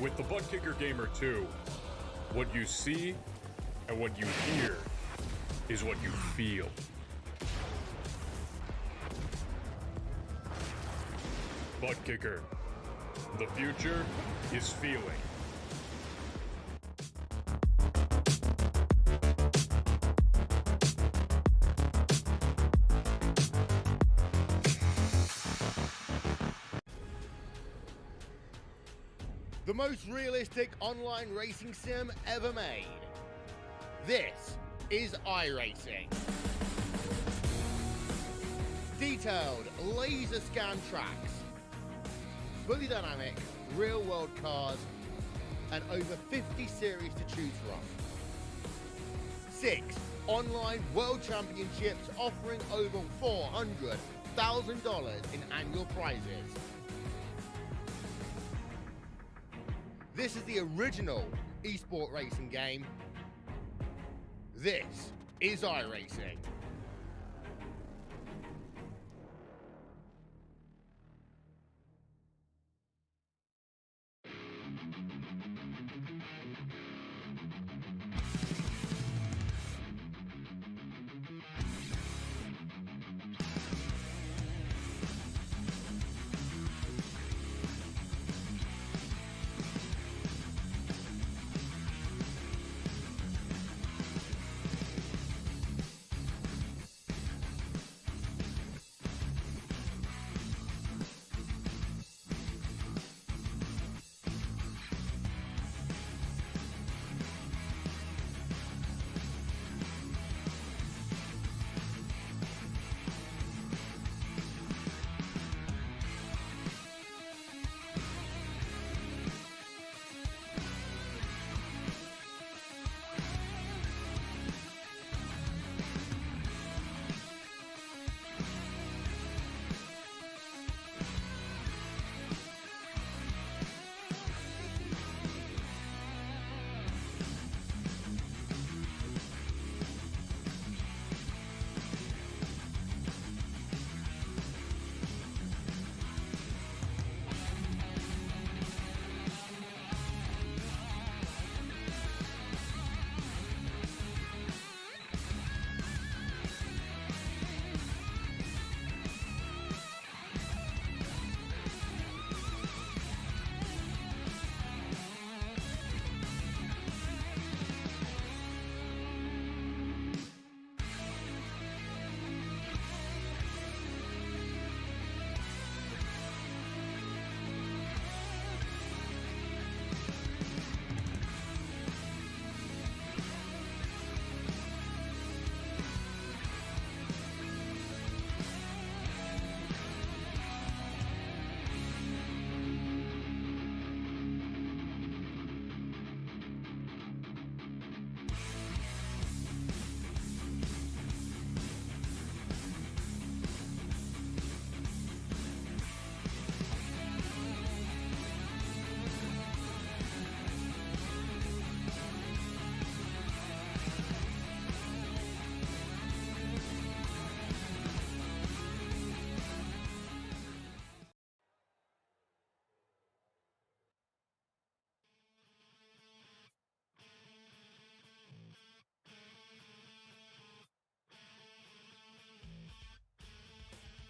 With the Butt Kicker Gamer 2, what you see and what you hear is what you feel. Butt Kicker. The future is feeling. The most realistic online racing sim ever made. This is iRacing. Detailed laser scan tracks, fully dynamic, real world cars, and over 50 series to choose from. 6 online world championships offering over $400,000 in annual prizes. This is the original esport racing game. This is iRacing.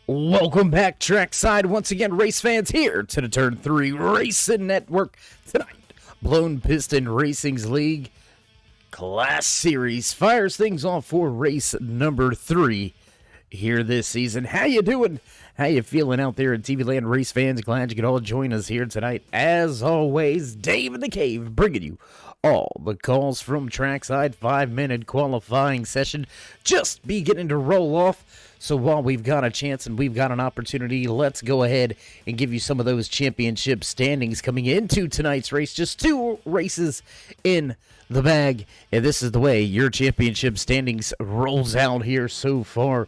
Welcome back, trackside. Once again, race fans, here to the Turn 3 Racing Network. Tonight, Blown Piston Racing's League Class Series fires things off for race number 3 here this season. How you doing? How you feeling out there in TV Land, race fans? Glad you could all join us here tonight. As always, Dave in the Cave bringing you all the calls from trackside. 5-minute qualifying session just beginning to roll off. So while we've got a chance and we've got an opportunity, let's go ahead and give you some of those championship standings coming into tonight's race. Just 2 races in the bag, and this is the way your championship standings rolls out here so far.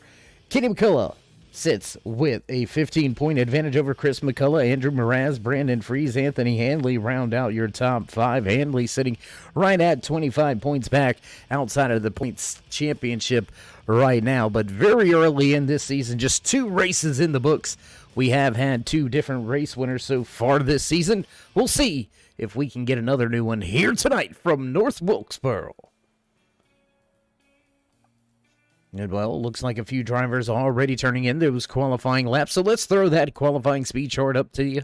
Kenny McCullough sits with a 15-point advantage over Chris McCullough. Andrew Mraz, Brandon Fries, Anthony Handley round out your top 5. Handley sitting right at 25 points back outside of the points championship right now. But very early in this season, just 2 races in the books. We have had 2 different race winners so far this season. We'll see if we can get another new one here tonight from North Wilkesboro. And, well, looks like a few drivers already turning in those qualifying laps. So let's throw that qualifying speed chart up to you.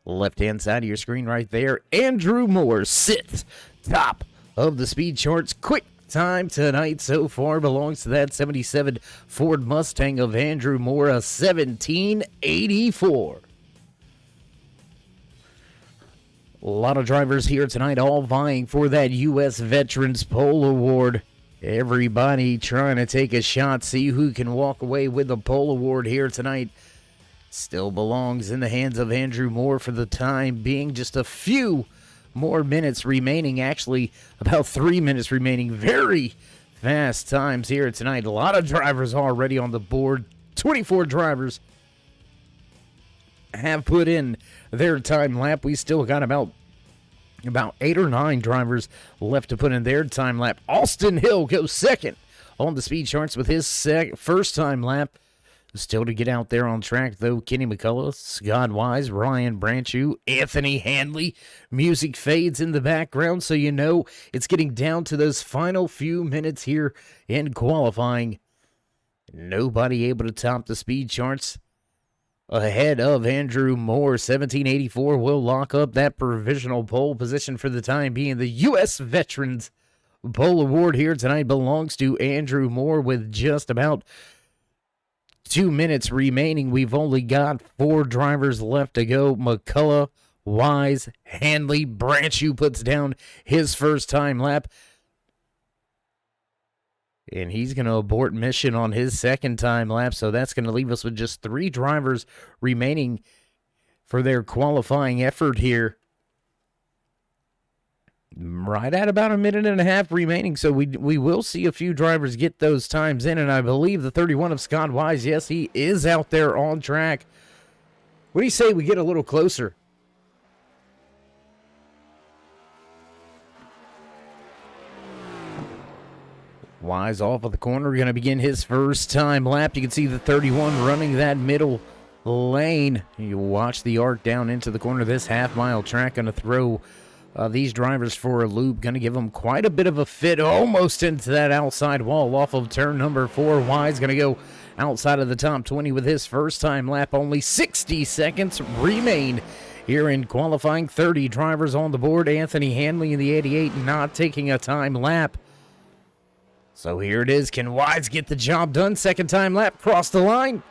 Left-hand side of your screen right there. Andrew Moore sits top of the speed charts. Quick time tonight so far belongs to that 77 Ford Mustang of Andrew Moore, a 1784. A lot of drivers here tonight all vying for that U.S. Veterans Pole Award. Everybody trying to take a shot, see who can walk away with the pole award here tonight. Still belongs in the hands of Andrew Moore for the time being. Just a few more minutes remaining, actually about 3 minutes remaining. Very fast times here tonight. A lot of drivers already on the board. 24 drivers have put in their time lap. We still got about 8 or 9 drivers left to put in their time lap. Austin Hill goes second on the speed charts with his first time lap. Still to get out there on track, though, Kenny McCullough, Scott Wise, Ryan Branchew, Anthony Hanley. Music fades in the background, so you know it's getting down to those final few minutes here in qualifying. Nobody able to top the speed charts ahead of Andrew Moore. 1784 will lock up that provisional pole position for the time being. The U.S. Veterans Pole Award here tonight belongs to Andrew Moore with just about 2 minutes remaining. We've only got 4 drivers left to go. McCullough, Wise, Hanley, Branchew puts down his first time lap. And he's going to abort mission on his second time lap, so that's going to leave us with just 3 drivers remaining for their qualifying effort here. Right at about a minute and a half remaining, so we will see a few drivers get those times in, and I believe the 31 of Scott Wise, yes, he is out there on track. What do you say we get a little closer? Wise off of the corner, going to begin his first time lap. You can see the 31 running that middle lane. You watch the arc down into the corner of this half-mile track. Going to throw these drivers for a loop. Going to give them quite a bit of a fit, almost into that outside wall off of turn number 4. Wise going to go outside of the top 20 with his first time lap. Only 60 seconds remain here in qualifying. 30 drivers on the board. Anthony Hanley in the 88 not taking a time lap. So here it is. Can Wise get the job done? Second time lap, cross the line.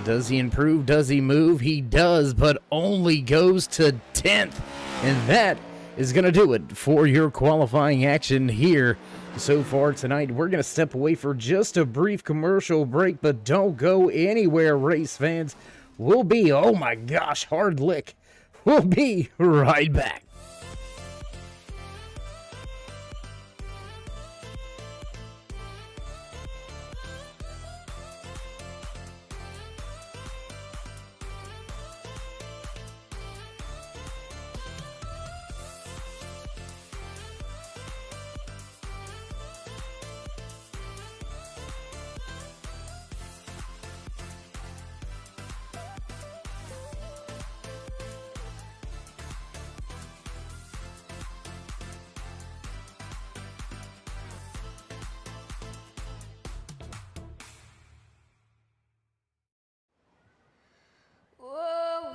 Does he improve? Does he move? He does, but only goes to 10th. And that is going to do it for your qualifying action here so far tonight. We're going to step away for just a brief commercial break, but don't go anywhere, race fans. We'll be, oh my gosh, hard lick. We'll be right back.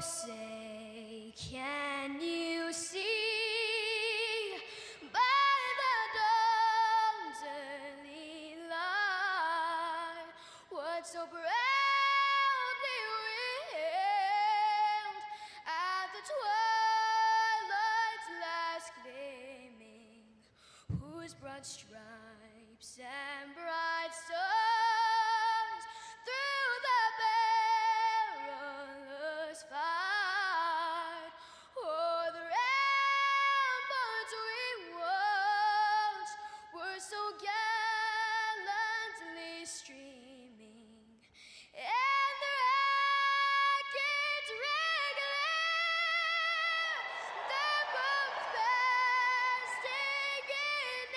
Say, can you see by the dawn's early light what so proudly wailed at the twilight's last gleaming, whose broad stripes and bright stars through the perilous fight o'er the ramparts we watched were so gallantly streaming, and the rackets regular, the boats bursting in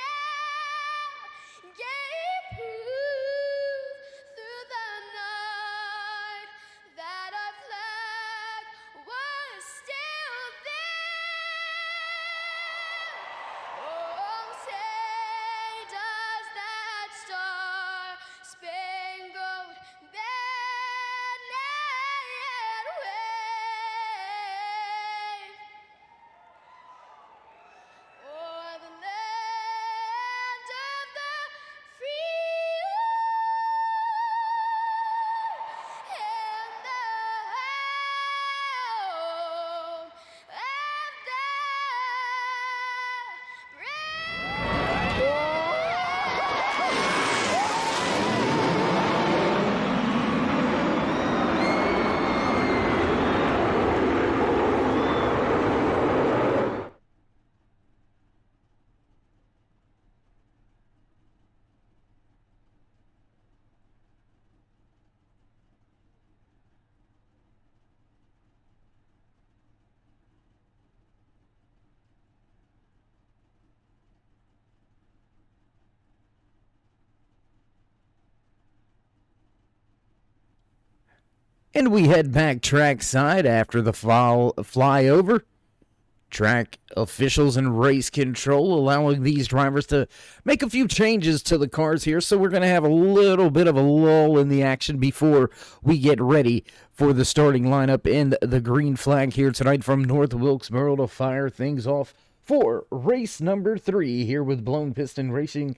And we head back trackside after the flyover. Track officials and race control allowing these drivers to make a few changes to the cars here. So we're going to have a little bit of a lull in the action before we get ready for the starting lineup and the green flag here tonight from North Wilkesboro to fire things off for race number 3 here with Blown Piston Racing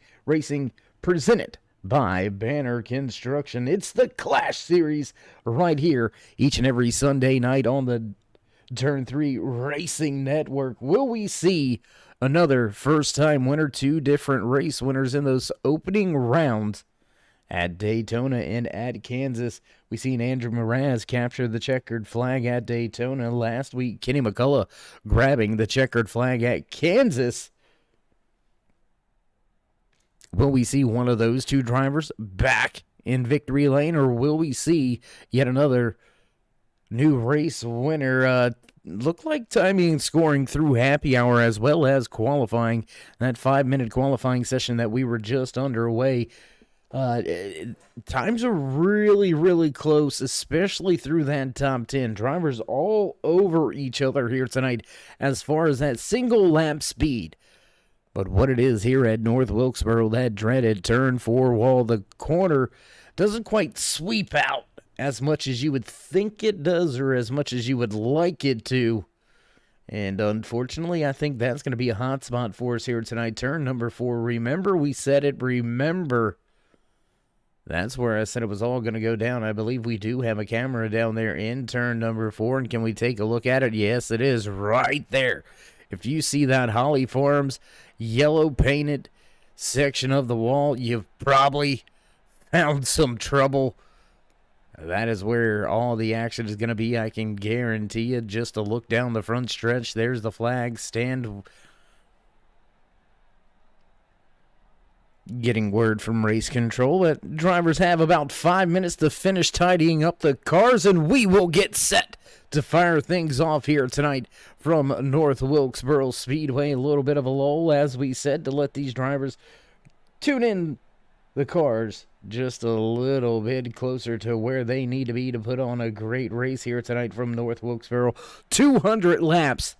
presented by Banner Construction. It's the Clash Series right here each and every Sunday night on the Turn 3 Racing Network. Will we see another first-time winner, 2 different race winners in those opening rounds at Daytona and at Kansas? We seen Andrew Mraz capture the checkered flag at Daytona last week. Kenny McCullough grabbing the checkered flag at Kansas. Will we see one of those 2 drivers back in victory lane, or will we see yet another new race winner? Look like timing and scoring through happy hour as well as qualifying. That 5-minute qualifying session that we were just underway. Times are really, really close, especially through that top 10. Drivers all over each other here tonight as far as that single lap speed. But what it is here at North Wilkesboro, that dreaded turn 4 wall, the corner doesn't quite sweep out as much as you would think it does or as much as you would like it to. And unfortunately, I think that's going to be a hot spot for us here tonight. Turn number 4. Remember, we said it. Remember, that's where I said it was all going to go down. I believe we do have a camera down there in turn number 4. And can we take a look at it? Yes, it is right there. If you see that Holly Farms yellow painted section of the wall, you've probably found some trouble. That is where all the action is going to be, I can guarantee you. Just a look down the front stretch. There's the flag stand. Getting word from race control that drivers have about 5 minutes to finish tidying up the cars, and we will get set to fire things off here tonight from North Wilkesboro Speedway. A little bit of a lull, as we said, to let these drivers tune in the cars just a little bit closer to where they need to be to put on a great race here tonight from North Wilkesboro. 200 laps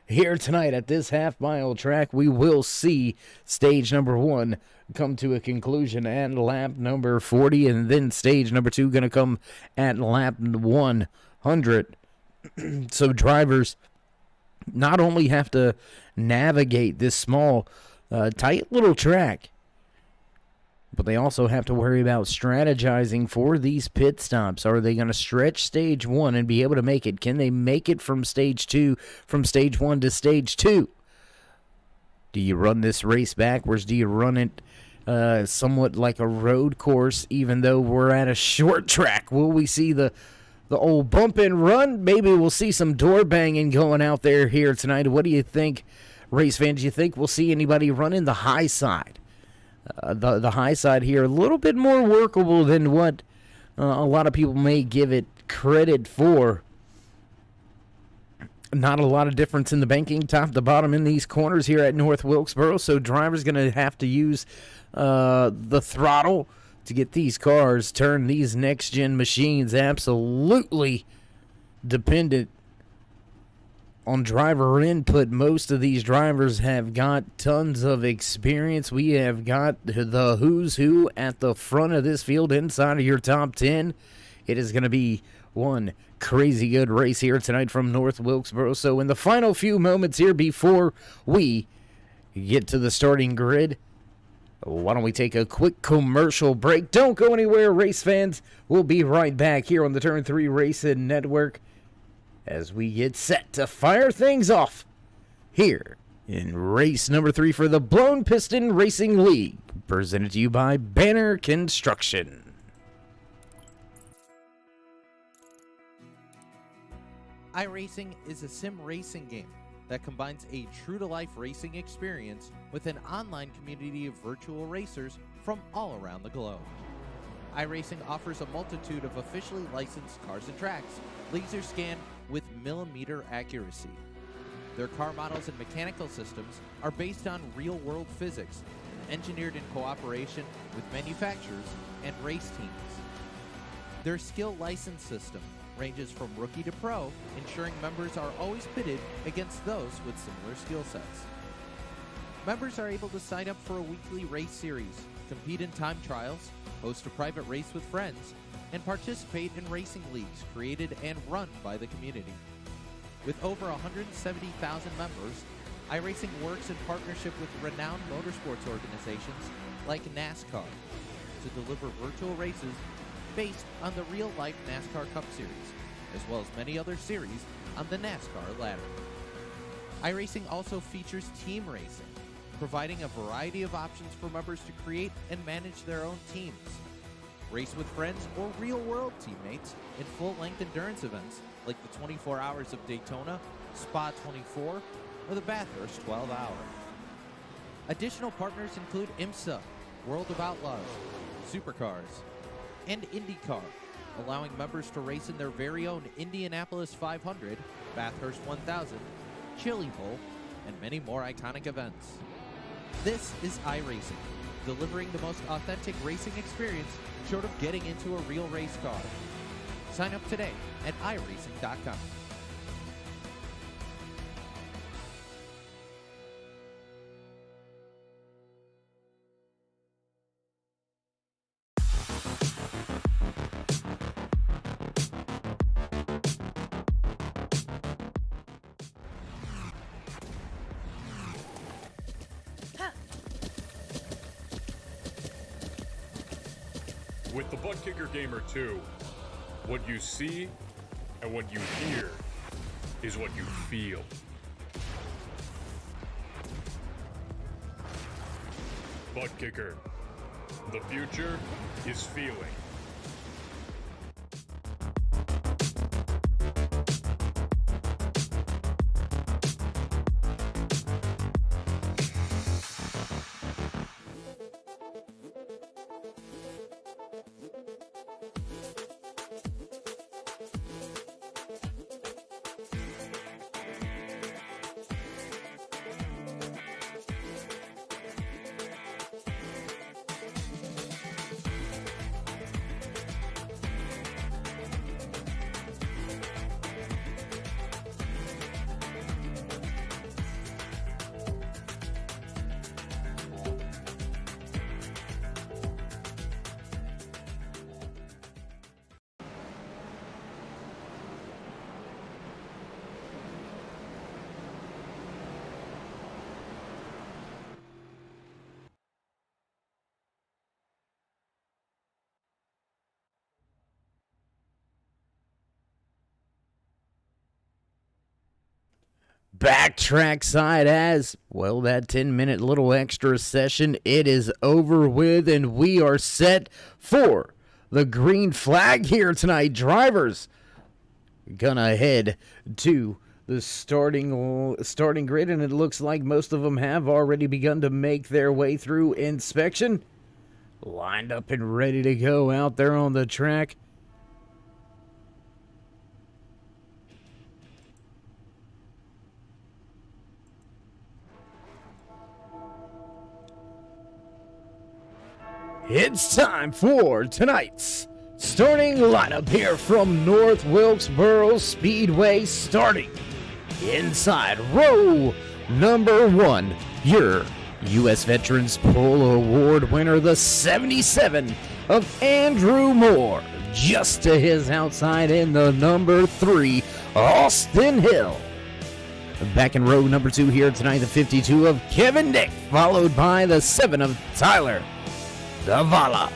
here tonight at this half-mile track. We will see stage number 1 come to a conclusion at lap number 40, and then stage number 2 going to come at lap 100. So drivers not only have to navigate this small, tight little track, but they also have to worry about strategizing for these pit stops. Are they going to stretch stage 1 and be able to make it? Can they make it from stage 2, from stage 1 to stage 2? Do you run this race backwards? Do you run it somewhat like a road course, even though we're at a short track? Will we see the old bump and run? Maybe we'll see some door banging going out there here tonight. What do you think, race fans? Do you think we'll see anybody running the high side? The high side here, a little bit more workable than what a lot of people may give it credit for. Not a lot of difference in the banking top to bottom in these corners here at North Wilkesboro, so drivers going to have to use the throttle to get these cars turned. These next-gen machines absolutely dependent on driver input. Most of these drivers have got tons of experience. We have got the who's who at the front of this field inside of your top 10. It is going to be one crazy good race here tonight from North Wilkesboro. So in the final few moments here before we get to the starting grid, why don't we take a quick commercial break? Don't go anywhere, race fans. We'll be right back here on the Turn 3 Racing Network as we get set to fire things off here in race number 3 for the Blown Piston Racing League, presented to you by Banner Construction. iRacing is a sim racing game that combines a true-to-life racing experience with an online community of virtual racers from all around the globe. iRacing offers a multitude of officially licensed cars and tracks, laser scanned with millimeter accuracy. Their car models and mechanical systems are based on real-world physics, engineered in cooperation with manufacturers and race teams. Their skill license system ranges from rookie to pro, ensuring members are always pitted against those with similar skill sets. Members are able to sign up for a weekly race series, compete in time trials, host a private race with friends, and participate in racing leagues created and run by the community. With over 170,000 members, iRacing works in partnership with renowned motorsports organizations like NASCAR to deliver virtual races based on the real-life NASCAR Cup Series, as well as many other series on the NASCAR ladder. iRacing also features team racing, providing a variety of options for members to create and manage their own teams. Race with friends or real-world teammates in full-length endurance events like the 24 Hours of Daytona, Spa 24, or the Bathurst 12 Hour. Additional partners include IMSA, World of Outlaws, Supercars, and IndyCar, allowing members to race in their very own Indianapolis 500, Bathurst 1000, Chili Bowl, and many more iconic events. This is iRacing, delivering the most authentic racing experience short of getting into a real race car. Sign up today at iRacing.com. With the Butt Kicker Gamer 2, what you see and what you hear is what you feel. Butt Kicker. The future is feeling. Backtrack side as well. That 10-minute little extra session, it is over with, and we are set for the green flag here tonight. Drivers gonna head to the starting grid, and it looks like most of them have already begun to make their way through inspection, lined up and ready to go out there on the track. It's time for tonight's starting lineup here from North Wilkesboro Speedway, starting inside row number 1. Your U.S. Veterans Polo Award winner, the 77 of Andrew Moore. Just to his outside in the number 3, Austin Hill. Back in row number 2 here tonight, the 52 of Kevin Dick, followed by the 7 of Tyler Davala.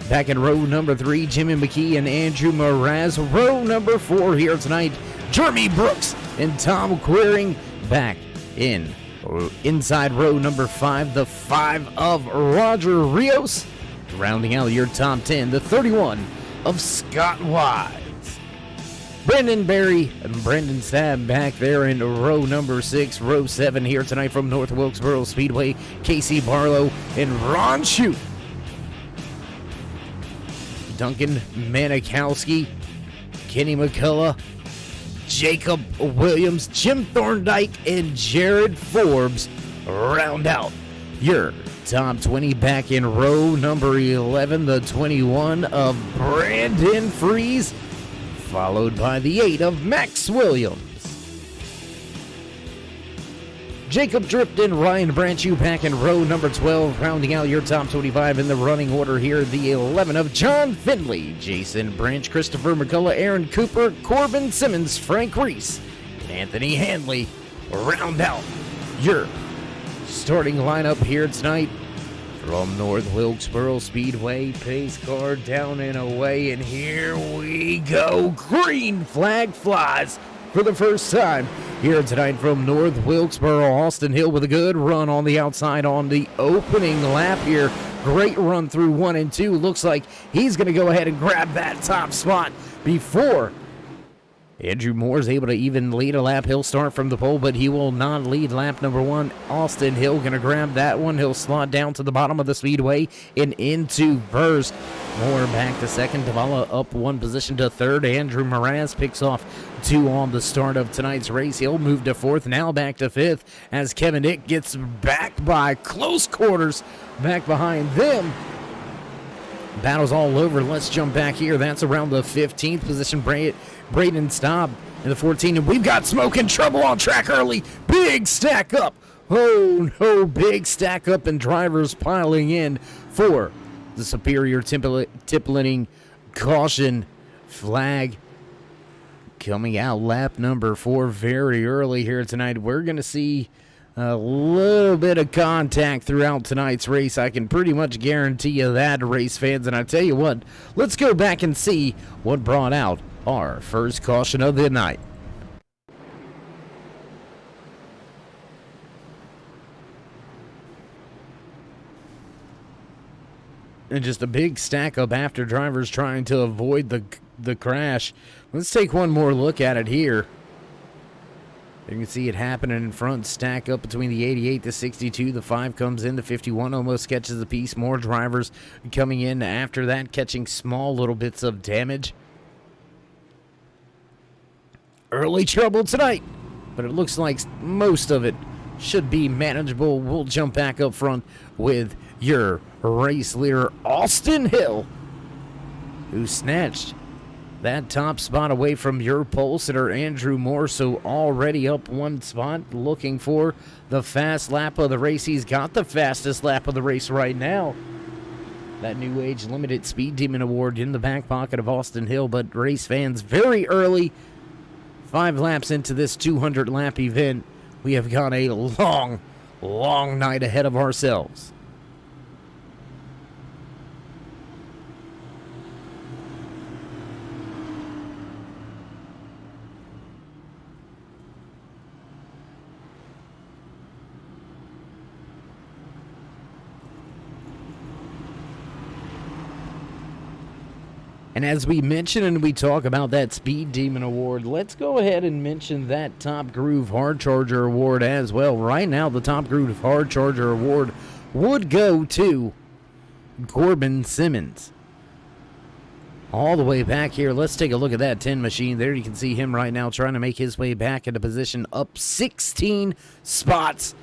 Back in row number 3, Jimmy McKee and Andrew Mraz. Row number 4 here tonight, Jeremy Brooks and Tom Queering. Back inside row number 5, the 5 of Roger Rios. Rounding out your top 10, the 31 of Scott Wise. Brendan Berry and Brendan Stab back there in row number 6. Row 7 here tonight from North Wilkesboro Speedway, Casey Barlow and Ron Shute. Duncan Manikowski, Kenny McCullough, Jacob Williams, Jim Thorndike, and Jared Forbes round out your top 20 back in row number 11, the 21 of Brandon Freeze, followed by the 8 of Max Williams. Jacob Drifton, Ryan Branchew back in row number 12, rounding out your top 25 in the running order here, the 11 of John Findlay, Jason Branch, Christopher McCullough, Aaron Cooper, Corbin Simmons, Frank Reese, and Anthony Hanley round out your starting lineup here tonight. From North Wilkesboro Speedway, pace car down and away, and here we go. Green flag flies for the first time here tonight from North Wilkesboro. Austin Hill with a good run on the outside on the opening lap here. Great run through 1 and 2. Looks like he's going to go ahead and grab that top spot before Andrew Moore's able to even lead a lap. He'll start from the pole, but he will not lead lap number 1. Austin Hill going to grab that one. He'll slot down to the bottom of the speedway and into first. Moore back to second. Davala up 1 position to third. Andrew Mraz picks off 2 on the start of tonight's race. He'll move to 4th, now back to 5th as Kevin Dick gets back by close quarters back behind them. Battles all over. Let's jump back here. That's around the 15th position. Braden Staub in the 14, and we've got smoke and trouble on track early. Big stack up. Oh no, big stack up, and drivers piling in for the Superior Tippling caution flag coming out. Lap number 4 very early here tonight. We're going to see a little bit of contact throughout tonight's race. I can pretty much guarantee you that, race fans. And I tell you what, let's go back and see what brought out our first caution of the night. And just a big stack up after drivers trying to avoid the crash. Let's take one more look at it here. You can see it happening in front. Stack up between the 88 to 62. The 5 comes in. The 51 almost catches the piece. More drivers coming in after that, catching small little bits of damage. Early trouble tonight, but it looks like most of it should be manageable. We'll jump back up front with your race leader, Austin Hill, who snatched that top spot away from your pole sitter, Andrew Moore. So already up 1 spot, looking for the fast lap of the race. He's got the fastest lap of the race right now. That New Age Limited Speed Demon Award in the back pocket of Austin Hill. But race fans, very early, 5 laps into this 200 lap event, we have got a long, long night ahead of ourselves. And as we mention and we talk about that Speed Demon Award, let's go ahead and mention that Top Groove Hard Charger Award as well. Right now, the Top Groove Hard Charger Award would go to Corbin Simmons. All the way back here, let's take a look at that 10 machine. There you can see him right now trying to make his way back into position, up 16 spots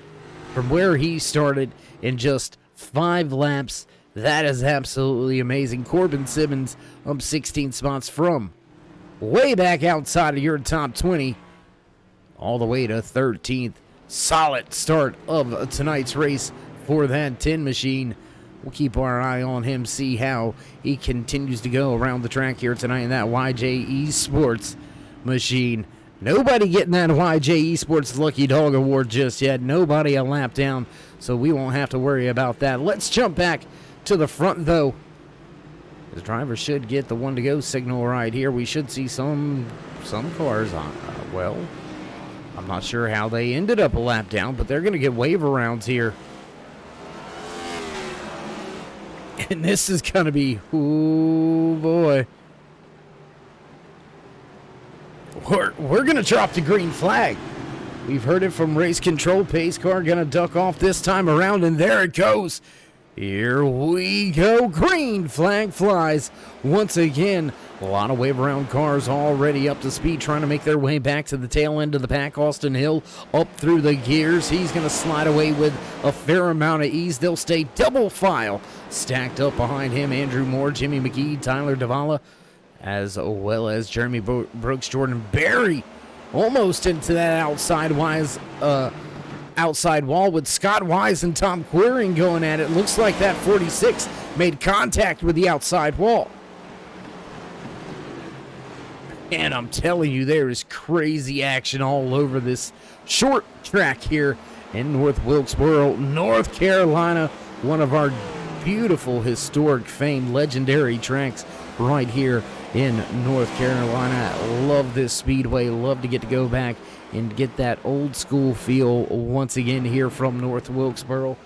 from where he started in just 5 laps. That is absolutely amazing. Corbin Simmons up 16 spots from way back outside of your top 20 all the way to 13th. Solid start of tonight's race for that 10 machine. We'll keep our eye on him, see how he continues to go around the track here tonight in that YJ Esports machine. Nobody getting that YJ Esports Lucky Dog Award just yet. Nobody a lap down, so we won't have to worry about that. Let's jump back to the front, though. The driver should get the 1 to go signal right here. We should see some cars on. Well, I'm not sure how they ended up a lap down, but they're going to get wave arounds here. And this is going to be, oh boy. We're going to drop the green flag. We've heard it from race control. Pace car going to duck off this time around, and there it goes. Here we go. Green flag flies once again. A lot of wave around cars already up to speed, trying to make their way back to the tail end of the pack. Austin Hill up through the gears. He's going to slide away with a fair amount of ease. They'll stay double file. Stacked up behind him, Andrew Moore, Jimmy McGee, Tyler Davala, as well as Jeremy Brooks, Jordan Berry, almost into that outside wall with Scott Wise and Tom Quiring going at it. Looks like that 46 made contact with the outside wall. And I'm telling you, there is crazy action all over this short track here in North Wilkesboro, North Carolina. One of our beautiful, historic, famed, legendary tracks right here in North Carolina. Love this speedway. Love to get to go back and get that old school feel once again here from North Wilkesboro.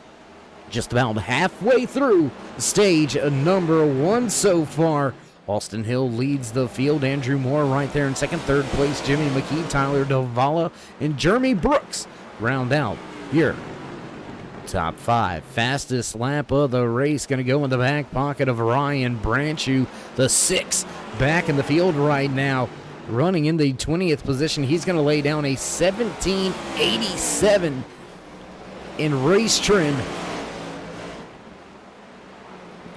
Just about halfway through stage number 1 so far. Austin Hill leads the field. Andrew Moore right there in second. Third place, Jimmy McKee, Tyler Davala, and Jeremy Brooks round out here. Top 5. Fastest lap of the race going to go in the back pocket of Ryan Branchew, the 6th back in the field right now. Running in the 20th position. He's going to lay down a 1787 in race trim.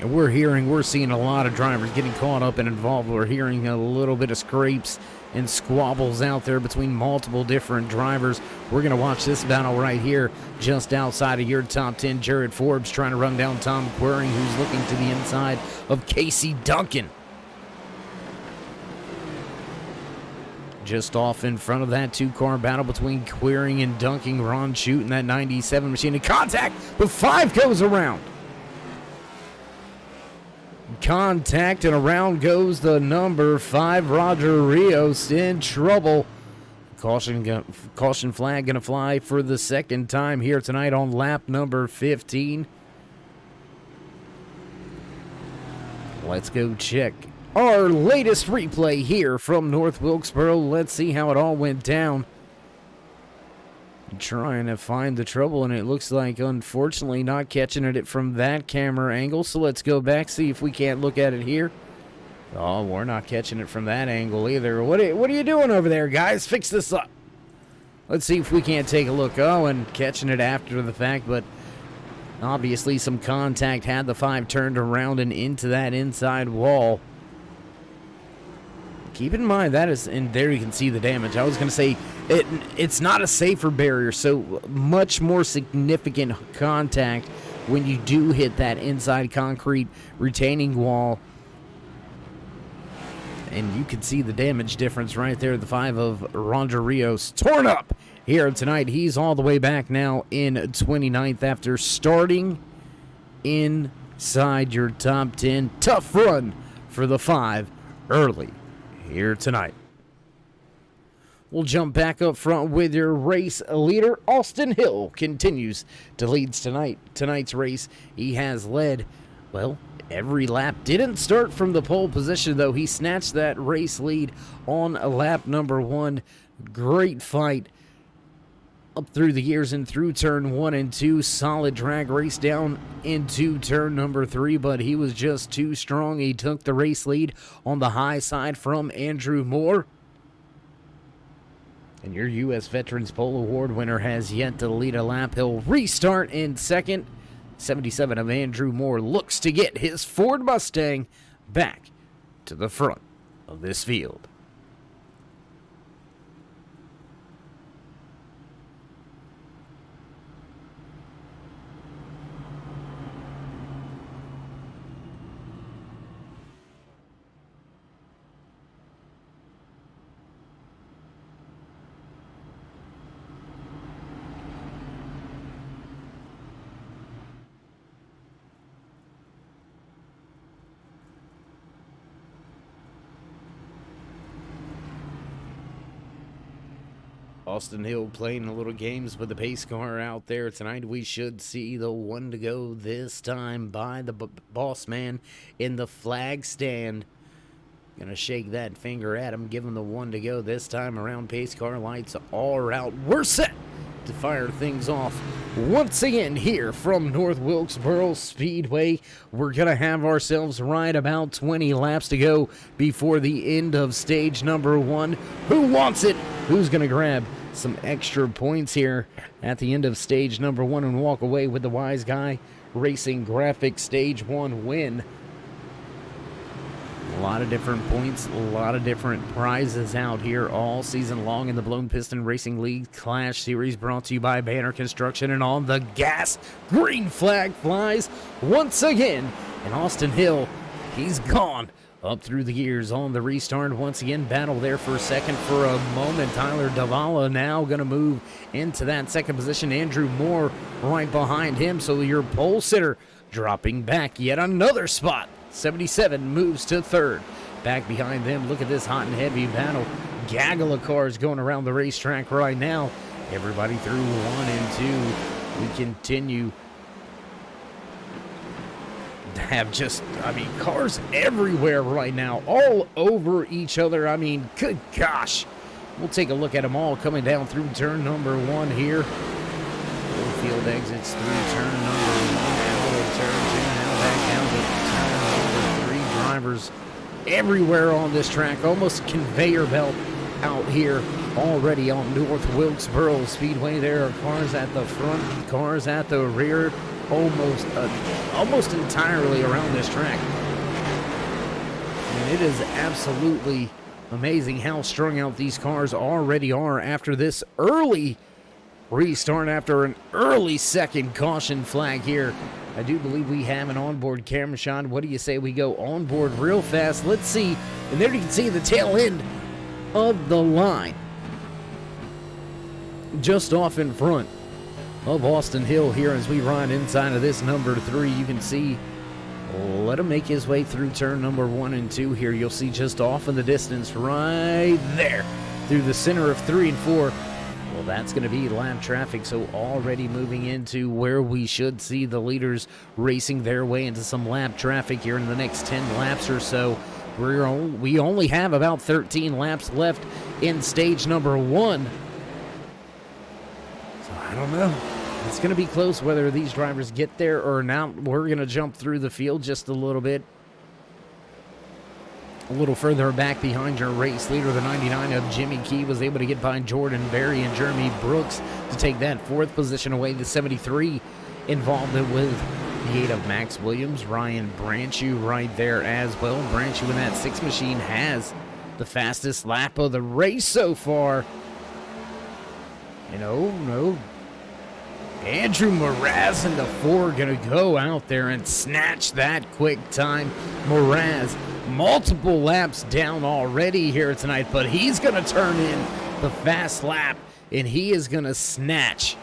And we're seeing a lot of drivers getting caught up and involved. We're hearing a little bit of scrapes and squabbles out there between multiple different drivers. We're going to watch this battle right here just outside of your top 10. Jared Forbes trying to run down Tom Quiring, who's looking to the inside of Casey Duncan. Just off in front of that 2-car battle between Quiring and Duncan. Ron shooting that 97 machine in contact, but 5 goes around. Contact, and around goes the number 5, Roger Rios, in trouble. Caution flag going to fly for the second time here tonight on lap number 15. Let's go check our latest replay here from North Wilkesboro. Let's see how it all went down. Trying to find the trouble, and it looks like, unfortunately, not catching it from that camera angle. So let's go back, see if we can't look at it here. Oh, we're not catching it from that angle either. What are you doing over there, guys? Fix this up. Let's see if we can't take a look. Oh, and catching it after the fact, but obviously some contact had the 5 turned around and into that inside wall. Keep in mind that is, and there you can see the damage. I was going to say it's not a safer barrier, so much more significant contact when you do hit that inside concrete retaining wall. And you can see the damage difference right there. The 5 of Roger Rios torn up here tonight. He's all the way back now in 29th after starting inside your top 10. Tough run for the 5 early here tonight. We'll jump back up front with your race leader. Austin Hill continues to lead tonight's race. He has led, well, every lap. Didn't start from the pole position, though. He snatched that race lead on lap number 1. Great fight up through the gears and through turn 1 and 2. Solid drag race down into turn number 3, but he was just too strong. He took the race lead on the high side from Andrew Moore. And your U.S. Veterans Pole Award winner has yet to lead a lap. He'll restart in second. 77 of Andrew Moore looks to get his Ford Mustang back to the front of this field. Austin Hill playing a little games with the pace car out there tonight. We should see the 1 to go this time by the boss man in the flag stand. Gonna shake that finger at him, give him the 1 to go this time around. Pace car lights are out. We're set to fire things off Once again, here from North Wilkesboro Speedway, we're going to have ourselves right about 20 laps to go before the end of stage number 1. Who wants it? Who's going to grab some extra points here at the end of stage number 1 and walk away with the Wise Guy Racing Graphics Stage 1 win? A lot of different points, a lot of different prizes out here all season long in the Blown Piston Racing League Clash Series, brought to you by Banner Construction. And on the gas, green flag flies once again. And Austin Hill, he's gone up through the gears on the restart. Once again, battle there for second for a moment. Tyler Davala now going to move into that second position. Andrew Moore right behind him. So your pole sitter dropping back yet another spot. 77 moves to third. Back behind them, look at this hot and heavy battle. Gaggle of cars going around the racetrack right now. Everybody through 1 and 2. We continue to have just, cars everywhere right now, all over each other. Good gosh. We'll take a look at them all coming down through turn number 1 here. Field exits through turn number 1, out of turn 2, now back down to turn number 3. Drivers everywhere on this track, almost conveyor belt out here already on North Wilkesboro Speedway. There are cars at the front, cars at the rear, almost entirely around this track. It is absolutely amazing how strung out these cars already are after this early restart, after an early second caution flag here. I do believe we have an onboard camera shot. What do you say we go onboard real fast? Let's see. And there you can see the tail end of the line, just off in front of Austin Hill here as we ride inside of this number 3. You can see, let him make his way through turn number 1 and 2 here. You'll see just off in the distance right there through the center of 3 and 4. Well, that's going to be lap traffic, so already moving into where we should see the leaders racing their way into some lap traffic here in the next 10 laps or so. We only have about 13 laps left in stage number 1. So I don't know. It's going to be close whether these drivers get there or not. We're going to jump through the field just a little bit. A little further back behind your race leader, the 99 of Jimmy Key was able to get by Jordan Berry and Jeremy Brooks to take that 4th position away. The 73 involved with the 8 of Max Williams. Ryan Branchew right there as well. Branchew in that 6 machine has the fastest lap of the race so far. And oh no, Andrew Mraz in the 4 gonna go out there and snatch that quick time. Mraz, multiple laps down already here tonight, but he's gonna turn in the fast lap and he is gonna snatch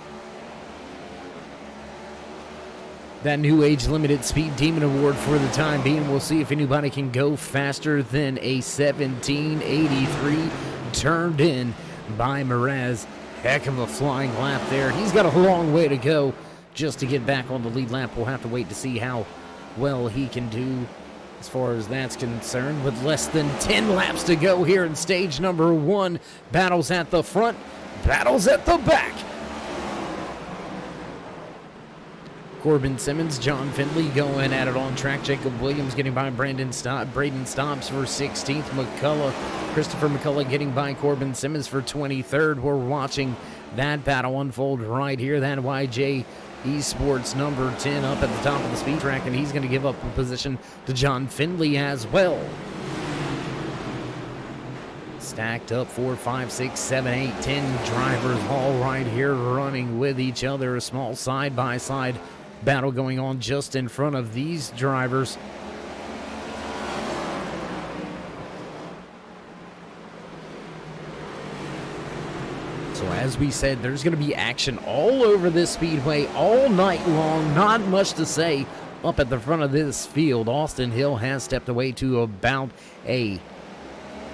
that new age limited speed demon award for the time being. We'll see if anybody can go faster than a 1783 turned in by Mraz. Heck of a flying lap there. He's got a long way to go just to get back on the lead lap. We'll have to wait to see how well he can do as far as that's concerned. With less than 10 laps to go here in stage number 1. Battles at the front, battles at the back. Corbin Simmons, John Findlay going at it on track. Jacob Williams getting by Braden Stobbs for 16th. Christopher McCullough getting by Corbin Simmons for 23rd. We're watching that battle unfold right here. That YJ Esports number 10 up at the top of the speed track, and he's going to give up a position to John Findlay as well. Stacked up 4, 5, 6, 7, 8, 10 drivers all right here running with each other. A small side-by-side battle going on just in front of these drivers. So as we said, there's going to be action all over this speedway all night long. Not much to say up at the front of this field. Austin Hill has stepped away to about a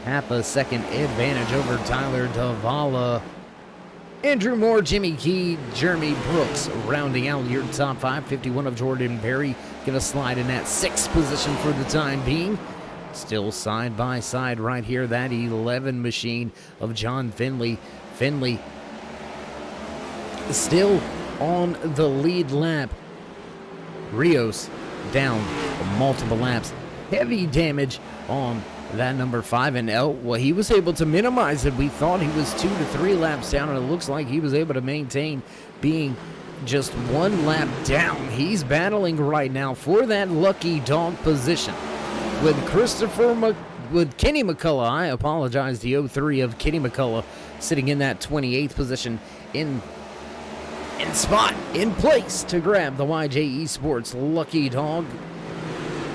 half a second advantage over Tyler Davala. Andrew Moore, Jimmy Key, Jeremy Brooks rounding out your top 5. 51 of Jordan Berry going to slide in that 6th position for the time being. Still side by side right here, that 11 machine of John Findlay. Findlay still on the lead lap. Rios down multiple laps. Heavy damage on that number 5, and well, he was able to minimize it. We thought he was 2 to 3 laps down, and it looks like he was able to maintain being just 1 lap down. He's battling right now for that lucky dog position with with Kenny McCullough. I apologize, the 03 of Kenny McCullough sitting in that 28th position in place to grab the YJE Sports lucky dog.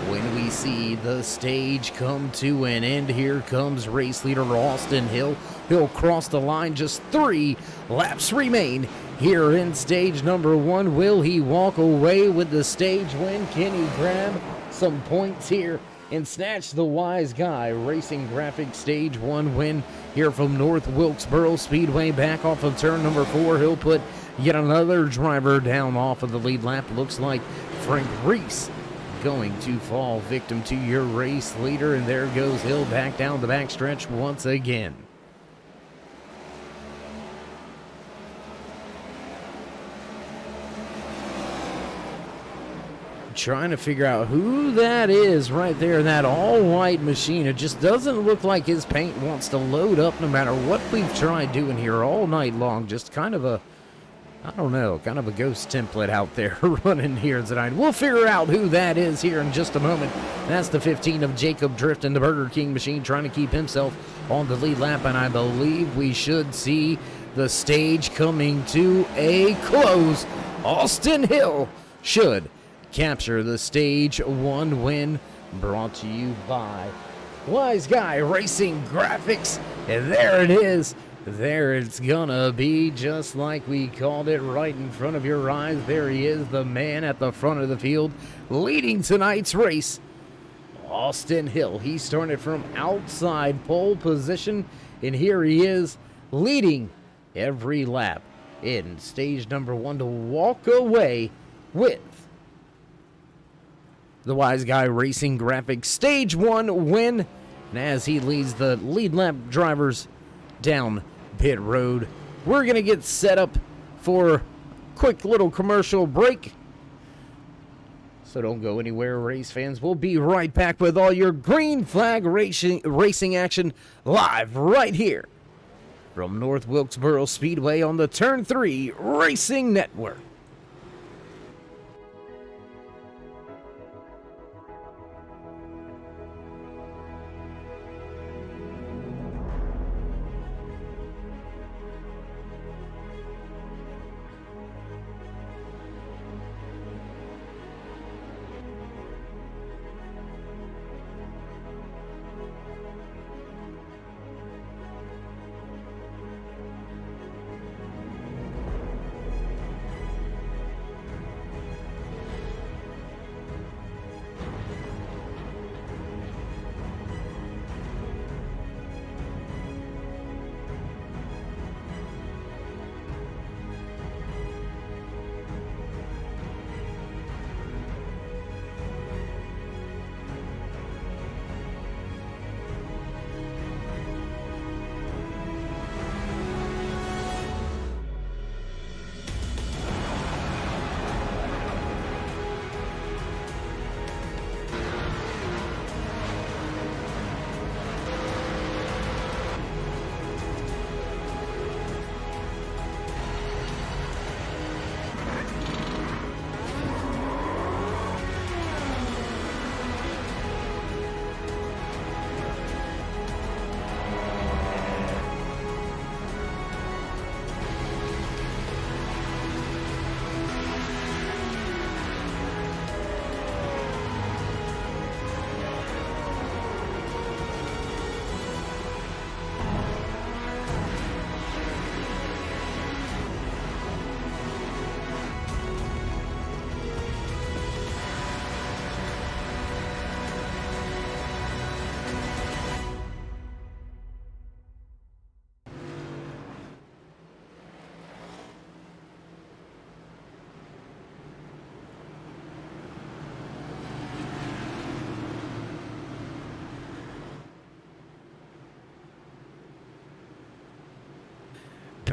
When we see the stage come to an end, here comes race leader Austin Hill. He'll cross the line. Just 3 laps remain here in stage number 1. Will he walk away with the stage win? Can he grab some points here and snatch the Wise Guy Racing Graphics stage 1 win here from North Wilkesboro Speedway? Back off of turn number 4, he'll put yet another driver down off of the lead lap. Looks like Frank Reese going to fall victim to your race leader, and there goes Hill back down the backstretch once again. Trying to figure out who that is right there in that all-white machine. It just doesn't look like his paint wants to load up no matter what we've tried doing here all night long. Just kind of a, I don't know, kind of a ghost template out there running here tonight. We'll figure out who that is here in just a moment. That's the 15 of Jacob Drift in the Burger King machine, trying to keep himself on the lead lap, and I believe we should see the stage coming to a close. Austin Hill should capture the stage 1 win, brought to you by Wise Guy Racing Graphics. And there it is. There it's gonna be, just like we called it, right in front of your eyes. There he is, the man at the front of the field, leading tonight's race, Austin Hill. He started from outside pole position, and here he is, leading every lap in stage number 1 to walk away with the Wise Guy Racing Graphics stage 1 win. And as he leads the lead lap drivers down pit road, we're going to get set up for a quick little commercial break. So don't go anywhere, race fans. We'll be right back with all your green flag racing action live right here from North Wilkesboro Speedway on the Turn 3 Racing Network.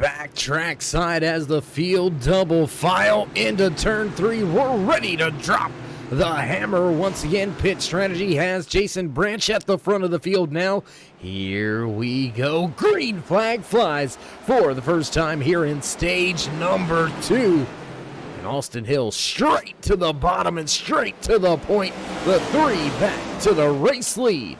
back trackside as the field double file into turn 3. We're ready to drop the hammer once again. Pit strategy has Jason Branch at the front of the field now. Here we go. Green flag flies for the first time here in stage number 2. And Austin Hill straight to the bottom and straight to the point. The 3 back to the race lead.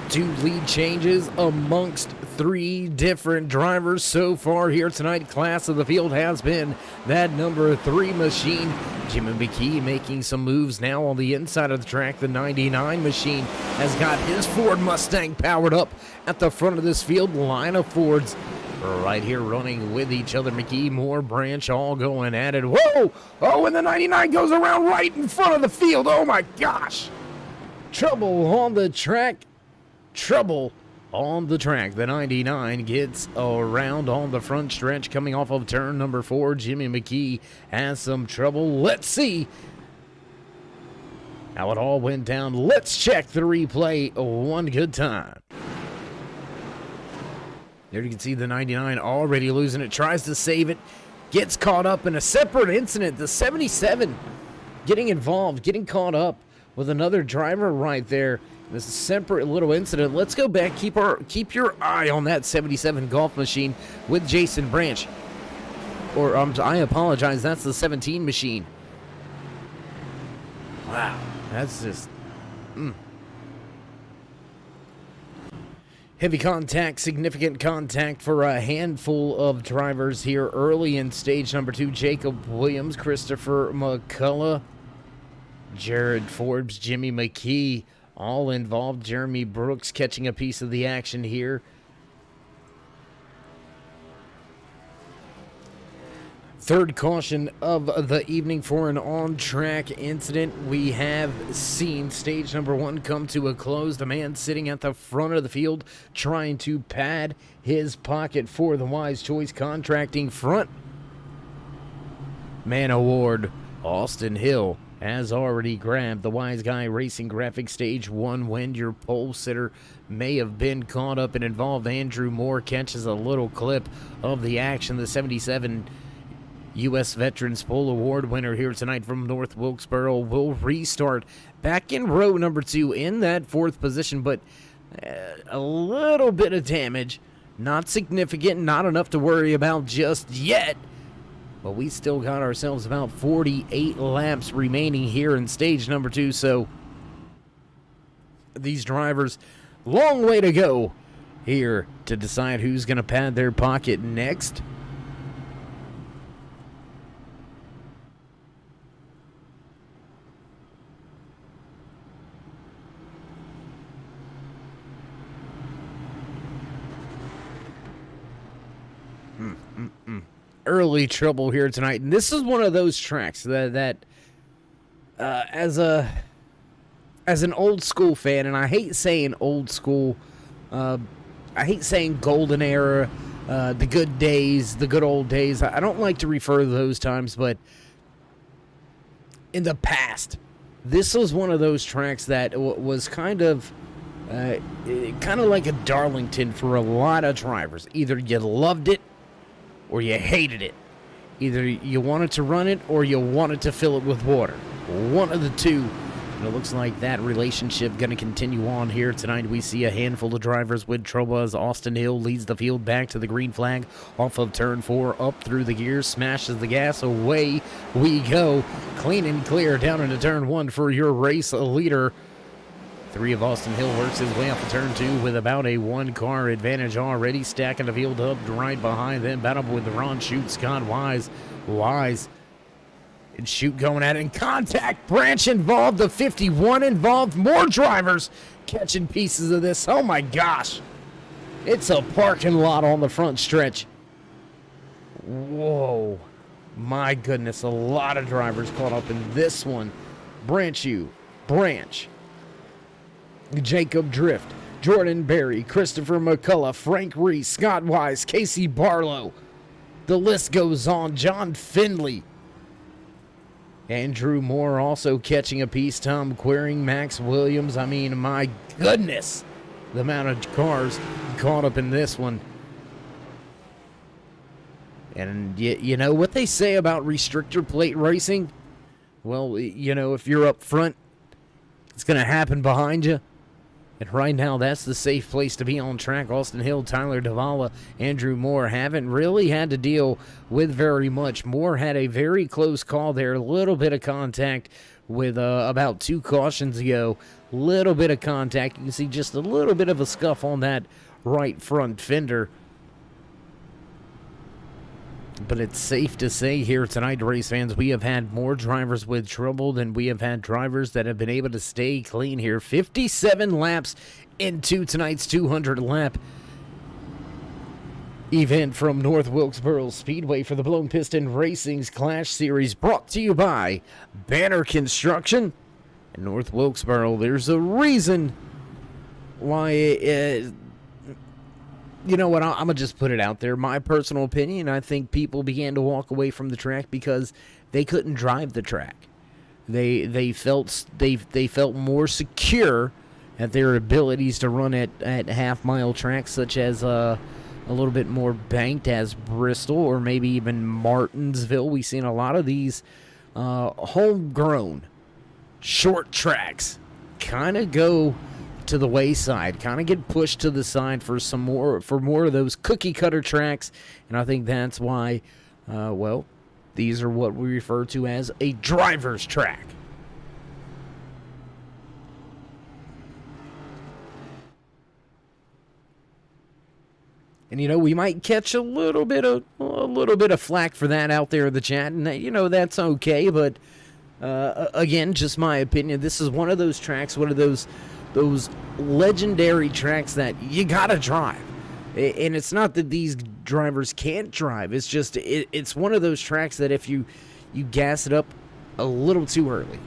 2 lead changes amongst 3 different drivers so far here tonight. Class of the field has been that number 3 machine. Jimmy McKee making some moves now on the inside of the track. The 99 machine has got his Ford Mustang powered up at the front of this field. Line of Fords right here running with each other. McKee, Moore, Branch all going at it. Whoa! Oh, and the 99 goes around right in front of the field. Oh my gosh! Trouble on the track. Trouble on the track. The 99 gets around on the front stretch coming off of turn number 4. Jimmy McKee has some trouble. Let's see how it all went down. Let's check the replay one good time. There you can see the 99 already losing it. Tries to save it. Gets caught up in a separate incident. The 77 getting involved, getting caught up with another driver right there. This is a separate little incident. Let's go back. Keep your eye on that 77 Golf machine with Jason Branch. Or I apologize. That's the 17 machine. Wow, that's just heavy contact, significant contact for a handful of drivers here early in stage number 2. Jacob Williams, Christopher McCullough, Jared Forbes, Jimmy McKee, all involved. Jeremy Brooks catching a piece of the action here. Third caution of the evening for an on-track incident. We have seen stage number 1 come to a close. The man sitting at the front of the field trying to pad his pocket for the Wise Choice Contracting Front Man Award. Austin Hill has already grabbed the Wise Guy Racing Graphics Stage 1 win. Your pole sitter may have been caught up and involved. Andrew Moore catches a little clip of the action. The 77 U.S. Veterans Pole Award winner here tonight from North Wilkesboro will restart back in row number 2 in that 4th position, but a little bit of damage. Not significant, not enough to worry about just yet. But we still got ourselves about 48 laps remaining here in stage number 2. So these drivers, long way to go here to decide who's going to pad their pocket next. Early trouble here tonight, and this is one of those tracks that as an old school fan, and I hate saying old school, I hate saying golden era, the good days, the good old days. I don't like to refer to those times, but in the past, this was one of those tracks that was kind of like a Darlington for a lot of drivers. Either you loved it or you hated it. Either you wanted to run it or you wanted to fill it with water. One of the two. And it looks like that relationship going to continue on here tonight. We see a handful of drivers with trouble as Austin Hill leads the field back to the green flag off of turn 4, up through the gears, smashes the gas, away we go. Clean and clear down into turn 1 for your race leader. 3 of Austin Hill works his way up to turn 2 with about a 1-car advantage already, stacking the field up right behind them. Battle with Ron Shute, Scott Wise and Shute going at it, and contact. Branch involved, the 51 involved. More drivers catching pieces of this. Oh my gosh, it's a parking lot on the front stretch. Whoa, my goodness, a lot of drivers caught up in this one. Branch, Jacob Drift, Jordan Berry, Christopher McCullough, Frank Reese, Scott Wise, Casey Barlow. The list goes on. John Finley. Andrew Moore also catching a piece. Tom Queering, Max Williams. I mean, my goodness, the amount of cars caught up in this one. And you know what they say about restrictor plate racing? Well, you know, if you're up front, it's going to happen behind you. And right now, that's the safe place to be on track. Austin Hill, Tyler Davala, Andrew Moore haven't really had to deal with very much. Moore had a very close call there, a little bit of contact with about 2 cautions ago. Little bit of contact. You can see just a little bit of a scuff on that right front fender. But it's safe to say here tonight, race fans, we have had more drivers with trouble than we have had drivers that have been able to stay clean here. 57 laps into tonight's 200-lap event from North Wilkesboro Speedway for the Blown Piston Racing's Clash Series, brought to you by Banner Construction in North Wilkesboro. There's a reason why you know what, I'm going to just put it out there. My personal opinion, I think people began to walk away from the track because they couldn't drive the track. They felt more secure at their abilities to run at half-mile tracks such as a little bit more banked as Bristol or maybe even Martinsville. We've seen a lot of these homegrown short tracks kind of go to the wayside, kind of get pushed to the side for more of those cookie cutter tracks, and I think that's why, well, these are what we refer to as a driver's track. And you know, we might catch a little bit of flack for that out there in the chat, and you know that's okay. But again, just my opinion. This is one of those tracks, one of those legendary tracks that you gotta drive. And it's not that these drivers can't drive. It's just it's one of those tracks that if you gas it up a little too early,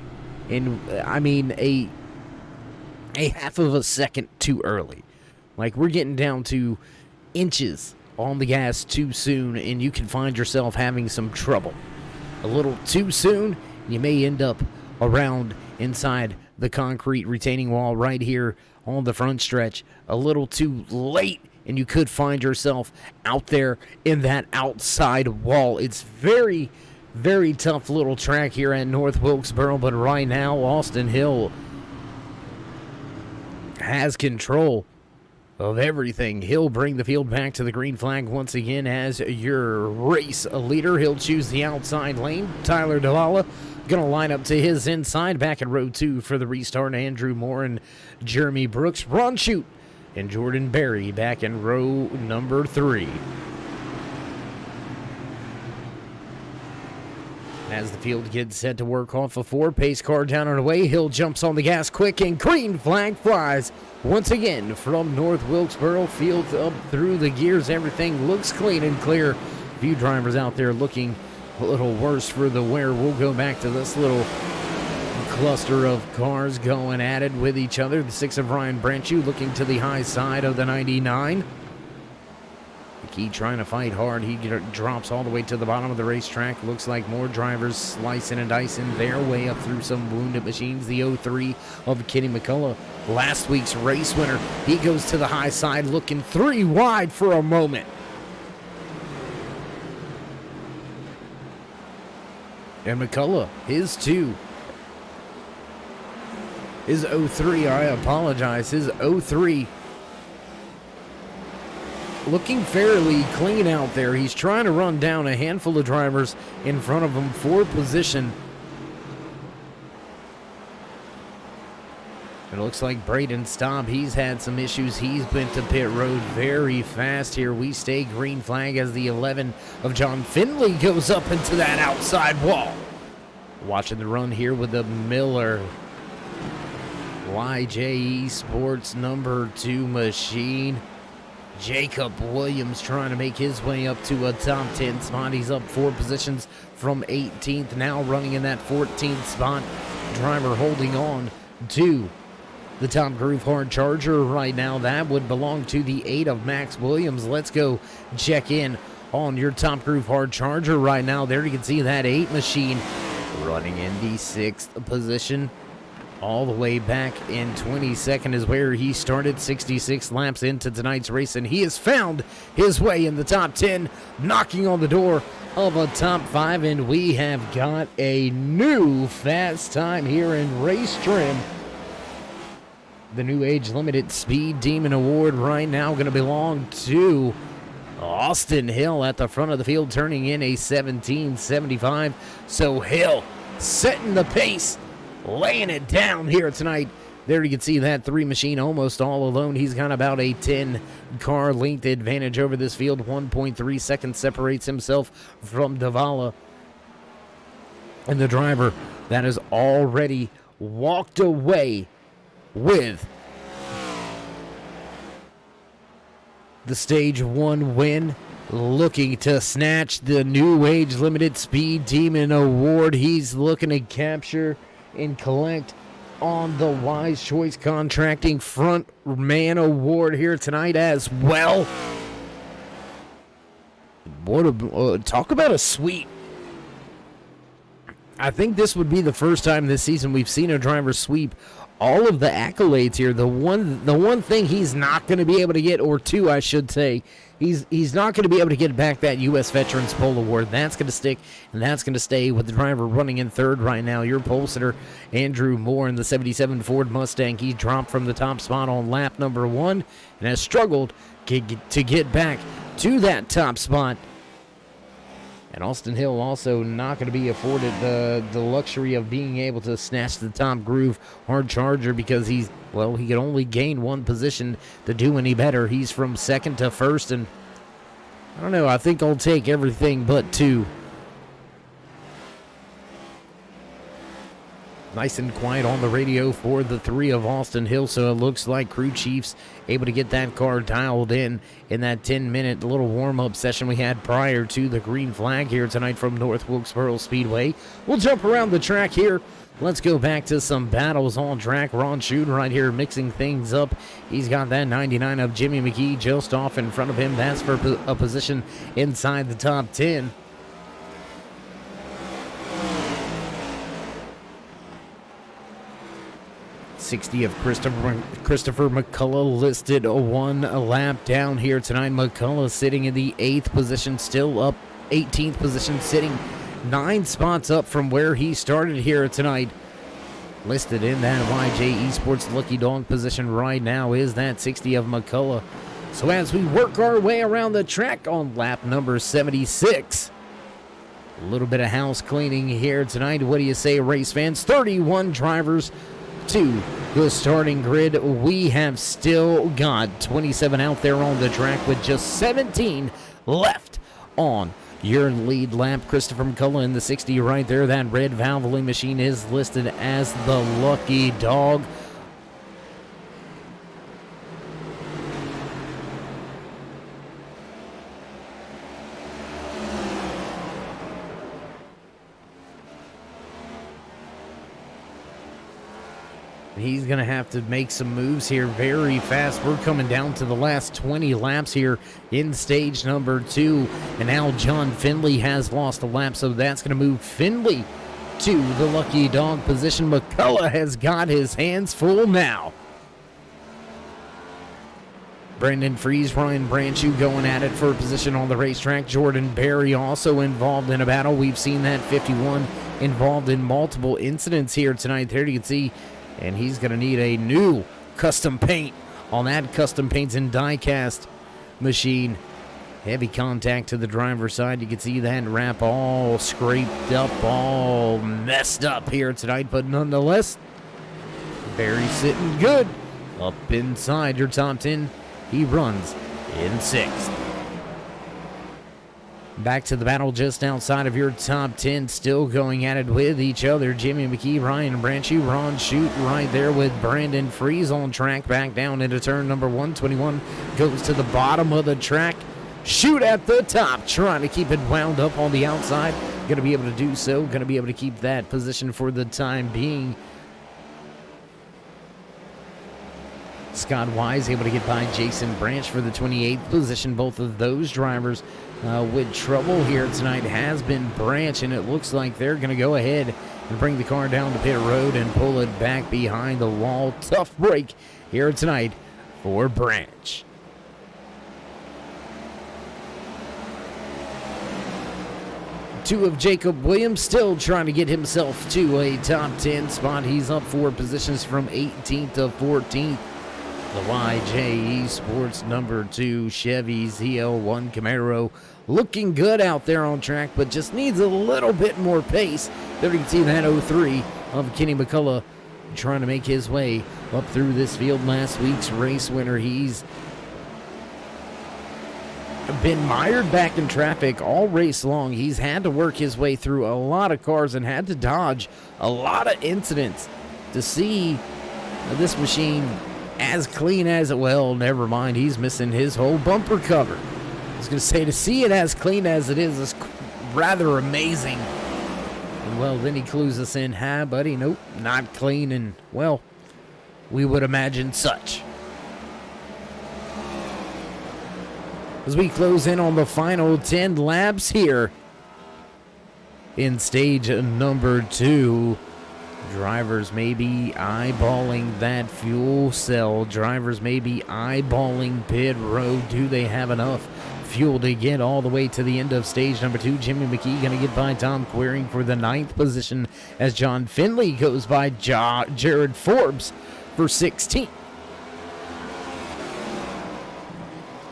and I mean a half of a second too early, like we're getting down to inches on the gas too soon, and you can find yourself having some trouble. A little too soon, you may end up around inside the concrete retaining wall right here on the front stretch. A little too late, and you could find yourself out there in that outside wall. It's very, very tough little track here at North Wilkesboro, but right now Austin Hill has control of everything. He'll bring the field back to the green flag once again as your race leader. He'll choose the outside lane. Tyler Davala going to line up to his inside. Back in row 2 for the restart, Andrew Moore and Jeremy Brooks. Ron Shute and Jordan Berry back in row number 3. As the field gets set to work off a 4, pace car down and away. Hill jumps on the gas quick, and green flag flies once again from North Wilkesboro. Field up through the gears. Everything looks clean and clear. A few drivers out there looking a little worse for the wear. We'll go back to this little cluster of cars going at it with each other. The 6 of Ryan Branchew looking to the high side of the 99. He trying to fight hard. He drops all the way to the bottom of the racetrack. Looks like more drivers slicing and dicing their way up through some wounded machines. The 03 of Kenny McCullough, last week's race winner. He goes to the high side looking 3 wide for a moment. And McCullough, his 2. His 03, I apologize. His 03 looking fairly clean out there. He's trying to run down a handful of drivers in front of him for position. It looks like Braden Staub, he's had some issues. He's been to pit road very fast here. We stay green flag as the 11 of John Finley goes up into that outside wall. Watching the run here with the Miller YJE Sports number 2 machine. Jacob Williams trying to make his way up to a top 10 spot. He's up 4 positions from 18th, now running in that 14th spot. Driver holding on to the Top Groove Hard Charger right now. That would belong to the 8 of Max Williams. Let's go check in on your Top Groove Hard Charger right now. There you can see that 8 machine running in the 6th position. all the way back in 22nd is where he started, 66 laps into tonight's race, and he has found his way in the top 10, knocking on the door of a top 5, and we have got a new fast time here in race trim. The new age limited speed demon award right now going to belong to Austin Hill at the front of the field, turning in a 17:75. So Hill setting the pace, laying it down here tonight. There you can see that 3 machine almost all alone. He's got about a 10-car length advantage over this field. 1.3 seconds separates himself from Davala. And the driver that has already walked away with the Stage 1 win, looking to snatch the New Age Limited Speed Demon Award. He's looking to capture and collect on the Wise Choice Contracting Front Man Award here tonight as well. What a talk about a sweep. I think this would be the first time this season we've seen a driver sweep all of the accolades here. The one thing he's not going to be able to get, or two I should say, he's not going to be able to get back that U.S. Veterans Pole Award. That's going to stick, and that's going to stay with the driver running in third right now, your pole sitter, Andrew Moore in the 77 Ford Mustang. He dropped from the top spot on lap number 1 and has struggled to get back to that top spot. And Austin Hill also not going to be afforded the luxury of being able to snatch the top groove hard charger because he can only gain 1 position to do any better. He's from 2nd to 1st, and I don't know, I think I'll take everything but 2. Nice and quiet on the radio for the 3 of Austin Hill, so it looks like crew chiefs able to get that car dialed in that 10-minute little warm-up session we had prior to the green flag here tonight from North Wilkesboro Speedway. We'll jump around the track here. Let's go back to some battles on track. Ron Shooten right here mixing things up. He's got that 99 of Jimmy McKee just off in front of him. That's for a position inside the top 10. 60 of Christopher McCullough listed 1 lap down here tonight. McCullough sitting in the 8th position, still up 18th position, sitting 9 spots up from where he started here tonight. Listed in that YJ Esports Lucky Dog position right now is that 60 of McCullough. So as we work our way around the track on lap number 76, a little bit of house cleaning here tonight. What do you say, race fans? 31 drivers to the starting grid. We have still got 27 out there on the track with just 17 left on your lead lap. Christopher McCullough in the 60 right there. That red Valvoline machine is listed as the Lucky Dog. He's going to have to make some moves here very fast. We're coming down to the last 20 laps here in stage number 2. And now John Finley has lost a lap, so that's going to move Finley to the Lucky Dog position. McCullough has got his hands full now. Brendan Fries, Ryan Branchew going at it for a position on the racetrack. Jordan Berry also involved in a battle. We've seen that 51 involved in multiple incidents here tonight. There you can see. And he's going to need a new custom paint on that custom paints and die-cast machine. Heavy contact to the driver's side. You can see that wrap all scraped up, all messed up here tonight. But nonetheless, Barry's sitting good. Up inside your top 10, he runs in 6th. Back to the battle just outside of your top 10, still going at it with each other. Jimmy McKee, Ryan Branchew, Ron Shute right there with Brandon Fries on track. Back down into turn number 121. Goes to the bottom of the track. Shute at the top, trying to keep it wound up on the outside. Going to be able to do so. Going to be able to keep that position for the time being. Scott Wise able to get by Jason Branch for the 28th position. Both of those drivers with trouble here tonight has been Branch, and it looks like they're going to go ahead and bring the car down to pit road and pull it back behind the wall. Tough break here tonight for Branch. Two of Jacob Williams still trying to get himself to a top 10 spot. He's up 4 positions from 18th to 14th. The YJE Sports number 2 Chevy ZL1 Camaro looking good out there on track, but just needs a little bit more pace. There you can see that 03 of Kenny McCullough trying to make his way up through this field. Last week's race winner. He's been mired back in traffic all race long. He's had to work his way through a lot of cars and had to dodge a lot of incidents to see this machine as clean as it. Well, never mind, he's missing his whole bumper cover. I was going to say, to see it as clean as it is rather amazing. And well, then he clues us in. Hi, buddy. Nope, not clean. And well, we would imagine such. As we close in on the final 10 laps here in stage number 2, drivers may be eyeballing that fuel cell. Drivers may be eyeballing pit road. Do they have enough fuel to get all the way to the end of stage number 2? Jimmy McKee going to get by Tom Queering for the 9th position as John Finley goes by Jared Forbes for 16th.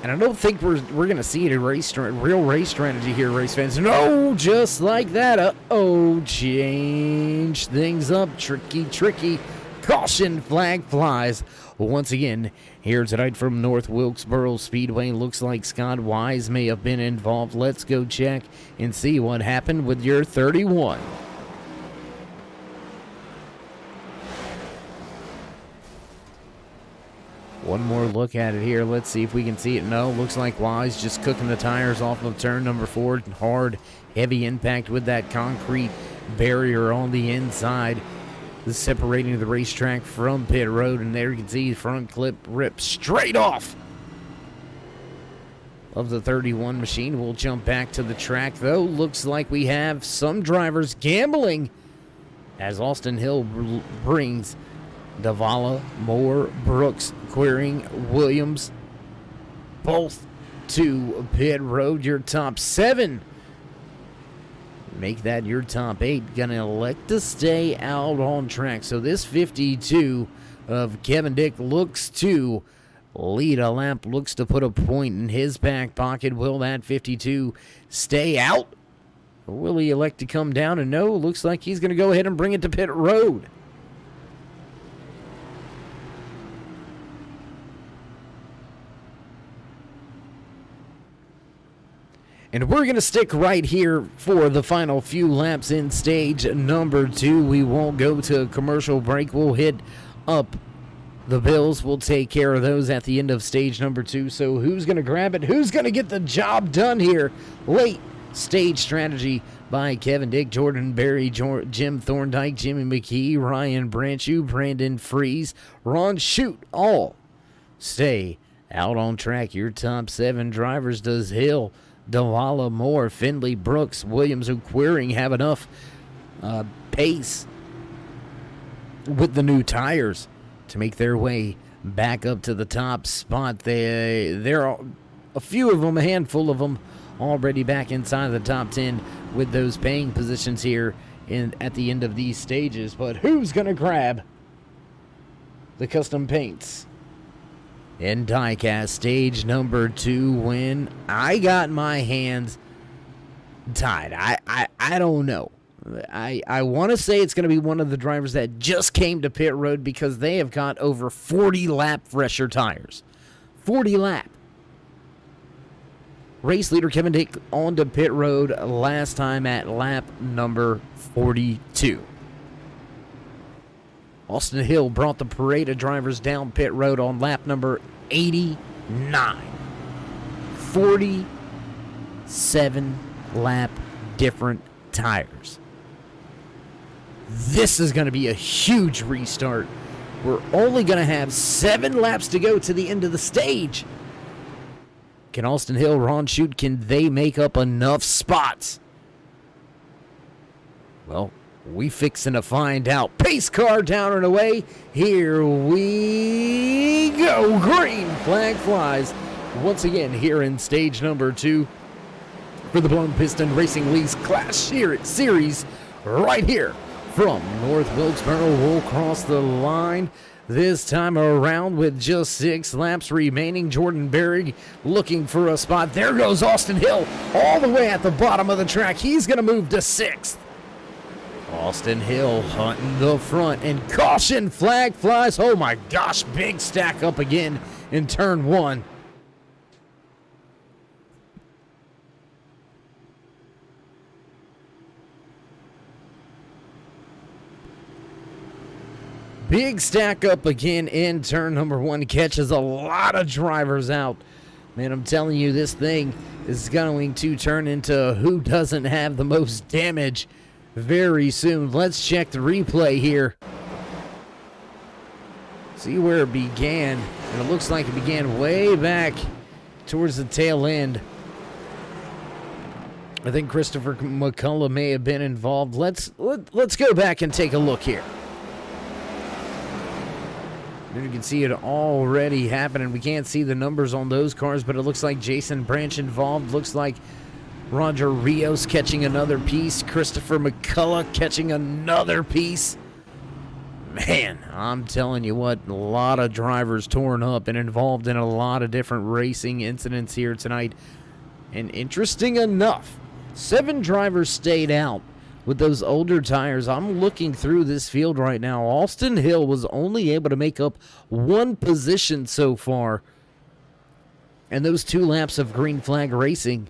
And I don't think we're going to see a real race strategy here, race fans. No, just like that. Uh-oh, change things up. Tricky. Caution flag flies once again here tonight from North Wilkesboro Speedway. Looks like Scott Wise may have been involved. Let's go check and see what happened with your 31. One more look at it here. Let's see if we can see it. No, looks like Wise just cooking the tires off of turn number 4. Hard, heavy impact with that concrete barrier on the inside. This is separating the racetrack from pit road. And there you can see the front clip rip straight off of the 31 machine. We'll jump back to the track, though. Looks like we have some drivers gambling as Austin Hill brings Davala, Moore, Brooks, Queering, Williams, both to pit road. Your top 7. Make that your top 8. Gonna elect to stay out on track. So this 52 of Kevin Dick looks to lead a lap, looks to put a point in his back pocket. Will that 52 stay out? Or will he elect to come down? And no, looks like he's gonna go ahead and bring it to pit road. And we're going to stick right here for the final few laps in stage number 2. We won't go to a commercial break. We'll hit up the bills. We'll take care of those at the end of stage number 2. So who's going to grab it? Who's going to get the job done here? Late stage strategy by Kevin Dick, Jordan Berry, Jim Thorndike, Jimmy McKee, Ryan Branchew, Brandon Freeze, Ron Shute, all stay out on track. Your top 7 drivers. Does Hill, Davala, Moore, Findlay, Brooks, Williams, and Queering have enough pace with the new tires to make their way back up to the top spot? There are a few of them, a handful of them, already back inside the top 10 with those paying positions here at the end of these stages. But who's going to grab the custom paints in diecast stage number 2 when I got my hands tied? I don't know. I want to say it's going to be one of the drivers that just came to pit road because they have got over 40 lap fresher tires. 40 lap. Race leader Kevin Dick on to pit road last time at lap number 42. Austin Hill brought the parade of drivers down pit road on lap number 89. 47 lap different tires. This is going to be a huge restart. We're only going to have 7 laps to go to the end of the stage. Can Austin Hill, Ron Shute, can they make up enough spots? Well, We fixin' to find out. Pace car down and away. Here we go. Green flag flies once again here in stage number 2 for the Blown Piston Racing League's Class Series right here from North Wilkesboro. We'll cross the line this time around with just 6 laps remaining. Jordan Berry looking for a spot. There goes Austin Hill all the way at the bottom of the track. He's going to move to 6th. Austin Hill hunting the front, and caution flag flies. Oh my gosh, big stack up again in turn 1. Big stack up again in turn number 1. Catches a lot of drivers out. Man, I'm telling you, this thing is going to turn into who doesn't have the most damage very soon. Let's check the replay here. See where it began. And it looks like it began way back towards the tail end. I think Christopher McCullough may have been involved. Let's go back and take a look here. You can see it already happening. We can't see the numbers on those cars, but it looks like Jason Branch involved. Looks like Roger Rios catching another piece. Christopher McCullough catching another piece. Man, I'm telling you what, a lot of drivers torn up and involved in a lot of different racing incidents here tonight. And interesting enough, 7 drivers stayed out with those older tires. I'm looking through this field right now. Austin Hill was only able to make up 1 position so far. And those 2 laps of green flag racing.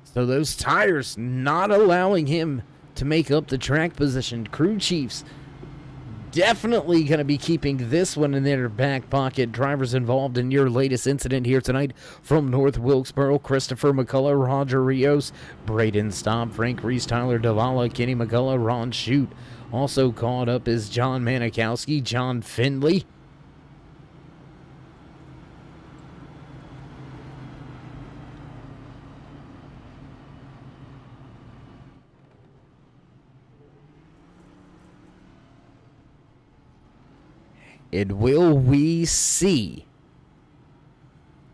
So those tires not allowing him to make up the track position. Crew chiefs definitely going to be keeping this one in their back pocket. Drivers involved in your latest incident here tonight from North Wilkesboro: Christopher McCullough, Roger Rios, Braden Staub, Frank Reese, Tyler Davala, Kenny McCullough, Ron Shute. Also caught up is John Manikowski, John Findlay. And will we see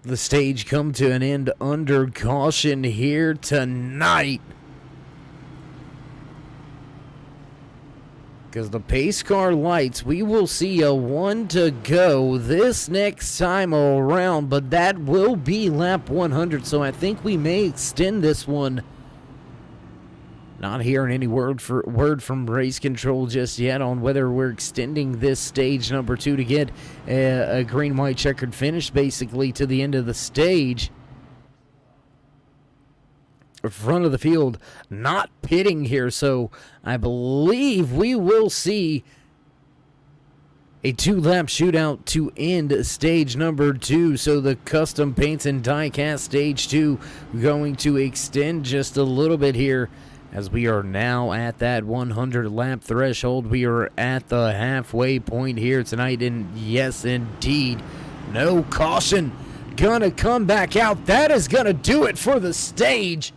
the stage come to an end under caution here tonight? Because the pace car lights, we will see a 1 to go this next time around, but that will be lap 100, so I think we may extend this one. Not hearing any word from race control just yet on whether we're extending this stage number 2 to get a green, white, checkered finish basically to the end of the stage. Front of the field not pitting here, so I believe we will see a 2-lap shootout to end stage number 2. So the custom paints and die-cast stage 2 going to extend just a little bit here, as we are now at that 100-lap threshold. We are at the halfway point here tonight, and yes, indeed, no caution gonna come back out. That is gonna do it for the stage.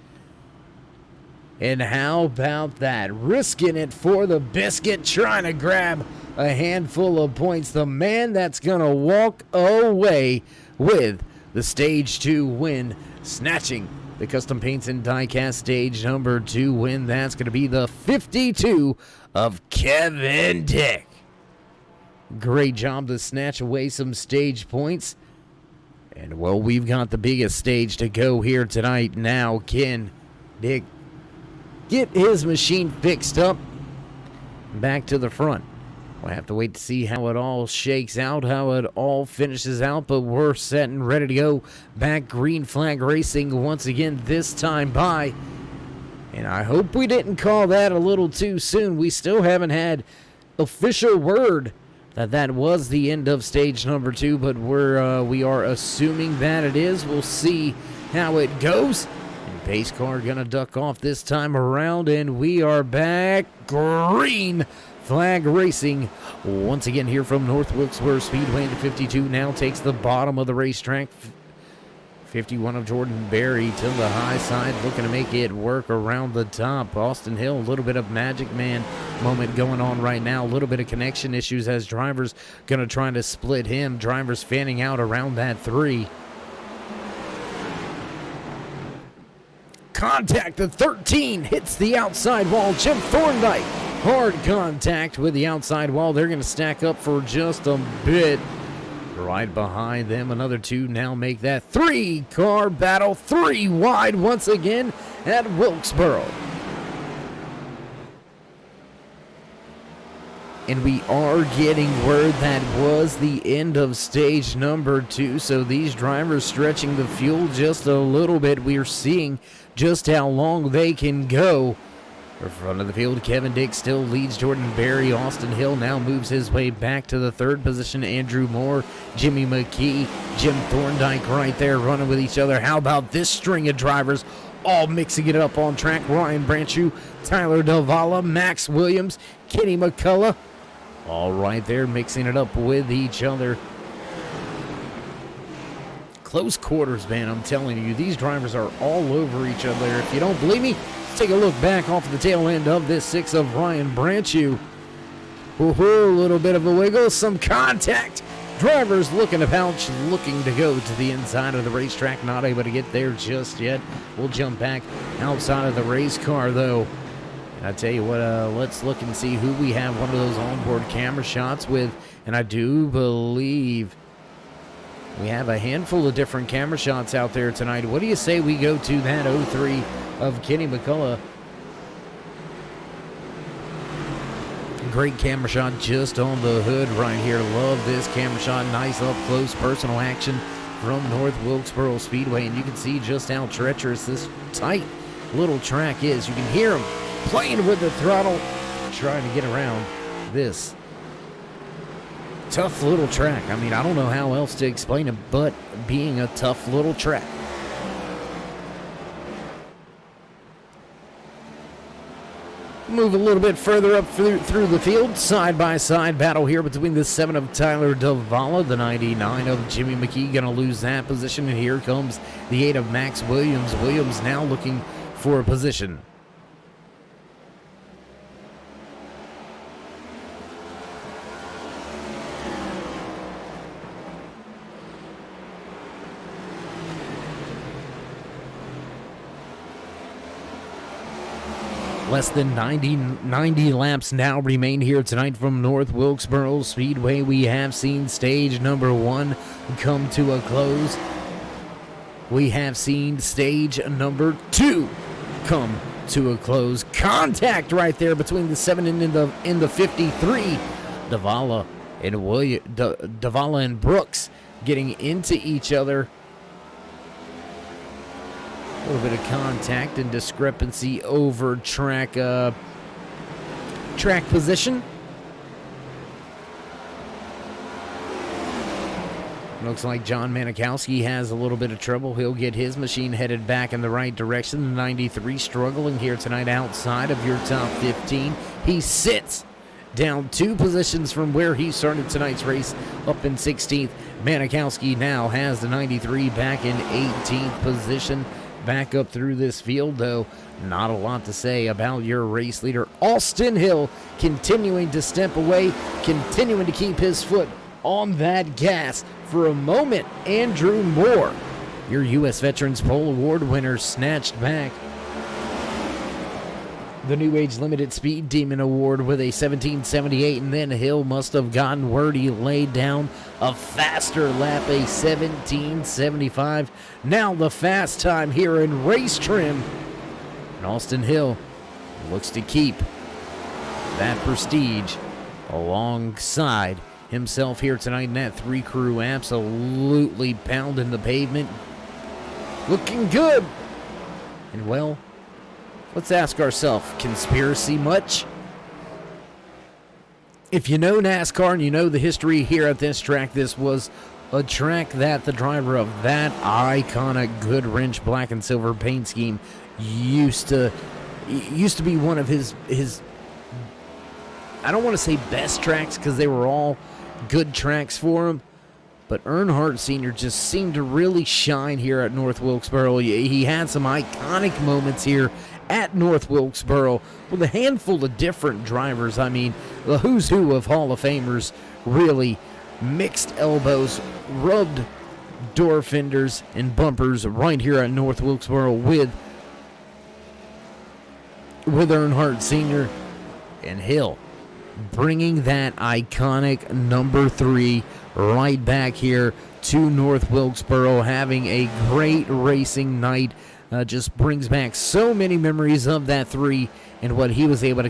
And how about that? Risking it for the biscuit, trying to grab a handful of points. The man that's gonna walk away with the stage 2 win, snatching the custom paints and die-cast stage number 2 win. That's going to be the 52 of Kevin Dick. Great job to snatch away some stage points. And, well, we've got the biggest stage to go here tonight. Now, can Dick get his machine fixed up back to the front? We'll have to wait to see how it all shakes out, how it all finishes out, but we're set and ready to go. Back green flag racing once again, this time by. And I hope we didn't call that a little too soon. We still haven't had official word that was the end of stage number 2, but we are assuming that it is. We'll see how it goes. And pace car gonna duck off this time around, and we are back green flag racing once again here from North Wilkesboro Speedway. The 52 now takes the bottom of the racetrack. 51 of Jordan Berry to the high side, looking to make it work around the top. Austin Hill, a little bit of Magic Man moment going on right now. A little bit of connection issues as drivers going to try to split him. Drivers fanning out around that 3. Contact, the 13 hits the outside wall. Jim Thorndike, hard contact with the outside wall. They're going to stack up for just a bit. Right behind them, another 2 now make that 3-car battle, 3 wide once again at Wilkesboro. And we are getting word that was the end of stage number 2, so these drivers stretching the fuel just a little bit. We're seeing just how long they can go. In front of the field, Kevin Dick still leads Jordan Berry. Austin Hill now moves his way back to the 3rd position. Andrew Moore, Jimmy McKee, Jim Thorndike right there running with each other. How about this string of drivers all mixing it up on track? Ryan Branchew, Tyler Davala, Max Williams, Kenny McCullough, all right there mixing it up with each other. Close quarters, man, I'm telling you. These drivers are all over each other. If you don't believe me, take a look back off the tail end of this 6 of Ryan Branchew. A little bit of a wiggle, some contact. Drivers looking to pounce, looking to go to the inside of the racetrack. Not able to get there just yet. We'll jump back outside of the race car, though. And I tell you what, let's look and see who we have one of those onboard camera shots with. And I do believe we have a handful of different camera shots out there tonight. What do you say we go to that 03 of Kenny McCullough? Great camera shot just on the hood right here. Love this camera shot. Nice up close personal action from North Wilkesboro Speedway. And you can see just how treacherous this tight little track is. You can hear them playing with the throttle, trying to get around this tough little track. I mean, I don't know how else to explain it, but being a tough little track. Move a little bit further up through the field. Side-by-side battle here between the 7 of Tyler Davala, the 99 of Jimmy McKee, going to lose that position. And here comes the 8 of Max Williams. Williams now looking for a position. Less than 90 laps now remain here tonight from North Wilkesboro Speedway. We have seen stage number 1 come to a close. We have seen stage number 2 come to a close. Contact right there between the 7 and in the 53. Davala and Brooks getting into each other. A little bit of contact and discrepancy over track position. Looks like John Manikowski has a little bit of trouble. He'll get his machine headed back in the right direction. The 93 struggling here tonight outside of your top 15. He sits down 2 positions from where he started tonight's race, up in 16th. Manikowski now has the 93 back in 18th position. Back up through this field, though, not a lot to say about your race leader. Austin Hill continuing to step away, continuing to keep his foot on that gas. For a moment, Andrew Moore, your U.S. Veterans Pole Award winner, snatched back the New Age Limited Speed Demon Award with a 1778, and then Hill must have gotten word he laid down a faster lap, a 1775. Now the fast time here in race trim. And Austin Hill looks to keep that prestige alongside himself here tonight in that 3 crew, absolutely pounding the pavement. Looking good. And well, let's ask ourselves, conspiracy much? If you know NASCAR and you know the history here at this track, this was a track that the driver of that iconic Goodwrench black and silver paint scheme used to be one of his I don't want to say best tracks because they were all good tracks for him, But Earnhardt Sr. just seemed to really shine here at North Wilkesboro. He had some iconic moments here at North Wilkesboro with a handful of different drivers. I mean, the who's who of Hall of Famers really mixed elbows, rubbed door fenders and bumpers right here at North Wilkesboro with Earnhardt Sr. and Hill, bringing that iconic number 3 right back here to North Wilkesboro, having a great racing night. Just brings back so many memories of that 3 and what he was able to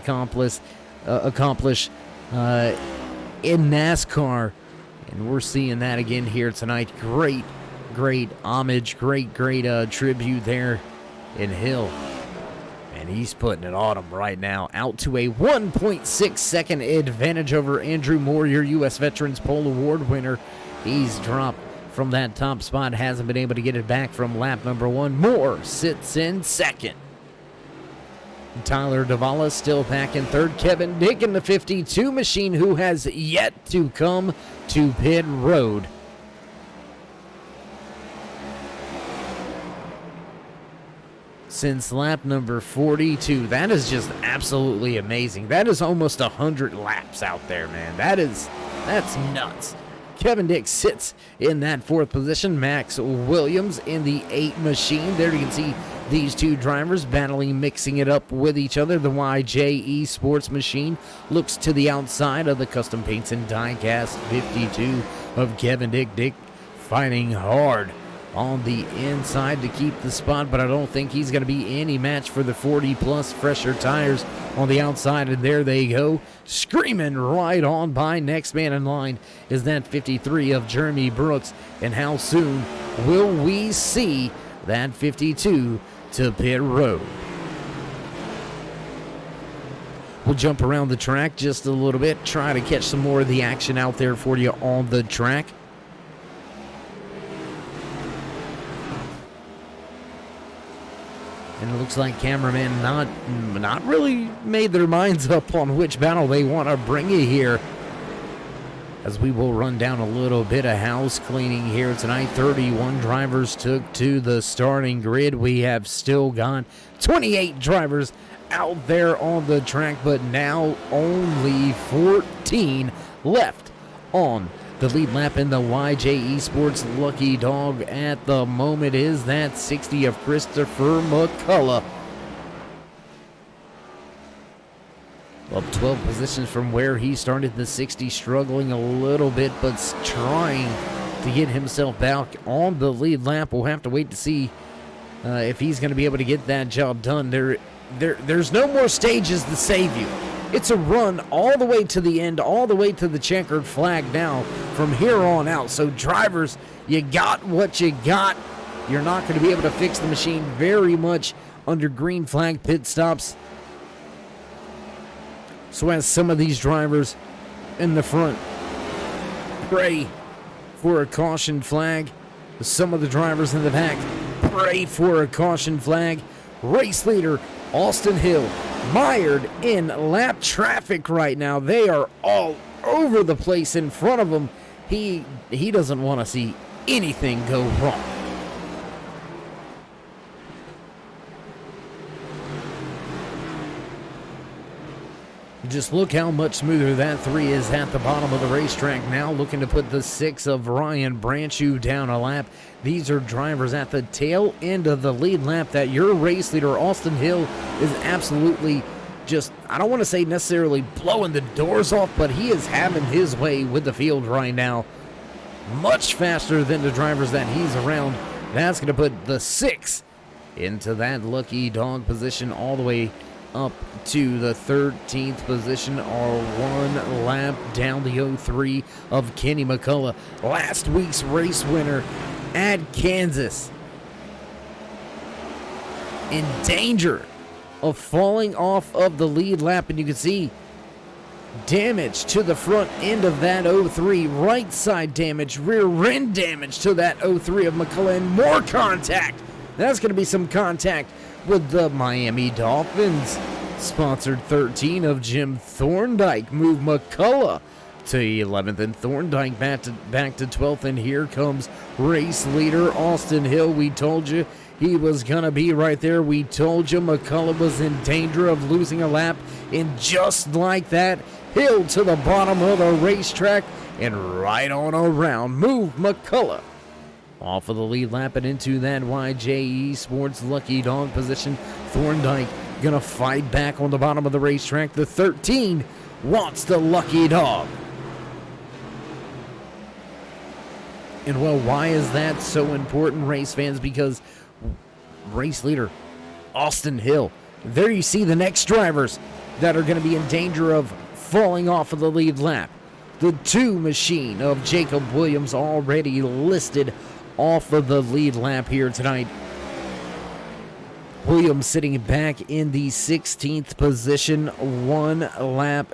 accomplish in NASCAR. And we're seeing that again here tonight. Great homage, great tribute there in Hill. And he's putting it on him right now. Out to a 1.6 second advantage over Andrew Moore, your U.S. Veterans Pole Award winner. He's dropped from that top spot, hasn't been able to get it back from lap number 1. Moore sits in second. Tyler Davala still back in third. Kevin Dick in the 52 machine, who has yet to come to pit road. Since lap number 42. That is just absolutely amazing. That is almost 100 laps out there, man. That's nuts. Kevin Dick sits in that 4th position. Max Williams in the 8 machine. There you can see these two drivers battling, mixing it up with each other. The YJE Sports machine looks to the outside of the Custom Paints and Diecast 52 of Kevin Dick. Dick fighting hard on the inside to keep the spot, but I don't think he's going to be any match for the 40-plus fresher tires on the outside, and there they go, screaming right on by. Next man in line is that 53 of Jeremy Brooks, and how soon will we see that 52 to pit road? We'll jump around the track just a little bit, try to catch some more of the action out there for you on the track. And it looks like cameramen not really made their minds up on which battle they want to bring you here. As we will run down a little bit of house cleaning here tonight. 31 drivers took to the starting grid. We have still got 28 drivers out there on the track, but now only 14 left on the lead lap in the YJE Sports. Lucky dog at the moment is that 60 of Christopher McCullough. Up 12 positions from where he started the 60, struggling a little bit, but trying to get himself back on the lead lap. We'll have to wait to see if he's going to be able to get that job done. There's no more stages to save you. It's a run all the way to the end, all the way to the checkered flag now from here on out. So drivers, you got what you got. You're not going to be able to fix the machine very much under green flag pit stops. So as some of these drivers in the front pray for a caution flag, some of the drivers in the back pray for a caution flag. Race leader Austin Hill mired in lap traffic right now. They are all over the place in front of him. He doesn't want to see anything go wrong. Just look how much smoother that 3 is at the bottom of the racetrack now, looking to put the 6 of Ryan Branchew down a lap. These are drivers at the tail end of the lead lap that your race leader, Austin Hill, is absolutely just, I don't want to say necessarily blowing the doors off, but he is having his way with the field right now. Much faster than the drivers that he's around. That's going to put the 6 into that lucky dog position all the way up to the 13th position, or 1 lap down the 03 of Kenny McCullough, last week's race winner at Kansas. In danger of falling off of the lead lap, and you can see damage to the front end of that 03, right side damage, rear end damage to that 03 of McCullough, and more contact. That's going to be some contact with the Miami Dolphins. Sponsored 13 of Jim Thorndike. Move McCullough to 11th, and Thorndike back to 12th, and here comes race leader Austin Hill. We told you he was going to be right there. We told you McCullough was in danger of losing a lap, and just like that, Hill to the bottom of the racetrack, and right on around, move McCullough off of the lead lap and into that YJE Sports Lucky Dog position. Thorndike going to fight back on the bottom of the racetrack. The 13 wants the Lucky Dog. And well, why is that so important, race fans? Because race leader Austin Hill, there you see the next drivers that are going to be in danger of falling off of the lead lap. The 2 machine of Jacob Williams already listed off of the lead lap here tonight. Williams sitting back in the 16th position,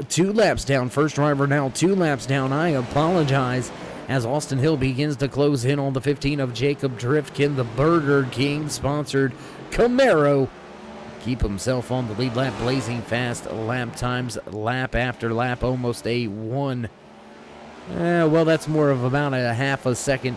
2 laps down. First driver now 2 laps down. I apologize, as Austin Hill begins to close in on the 15 of Jacob Driftkin, the Burger King sponsored Camaro. Keep himself on the lead lap, blazing fast lap times, lap after lap, almost a 1. Well, that's more of about a half a second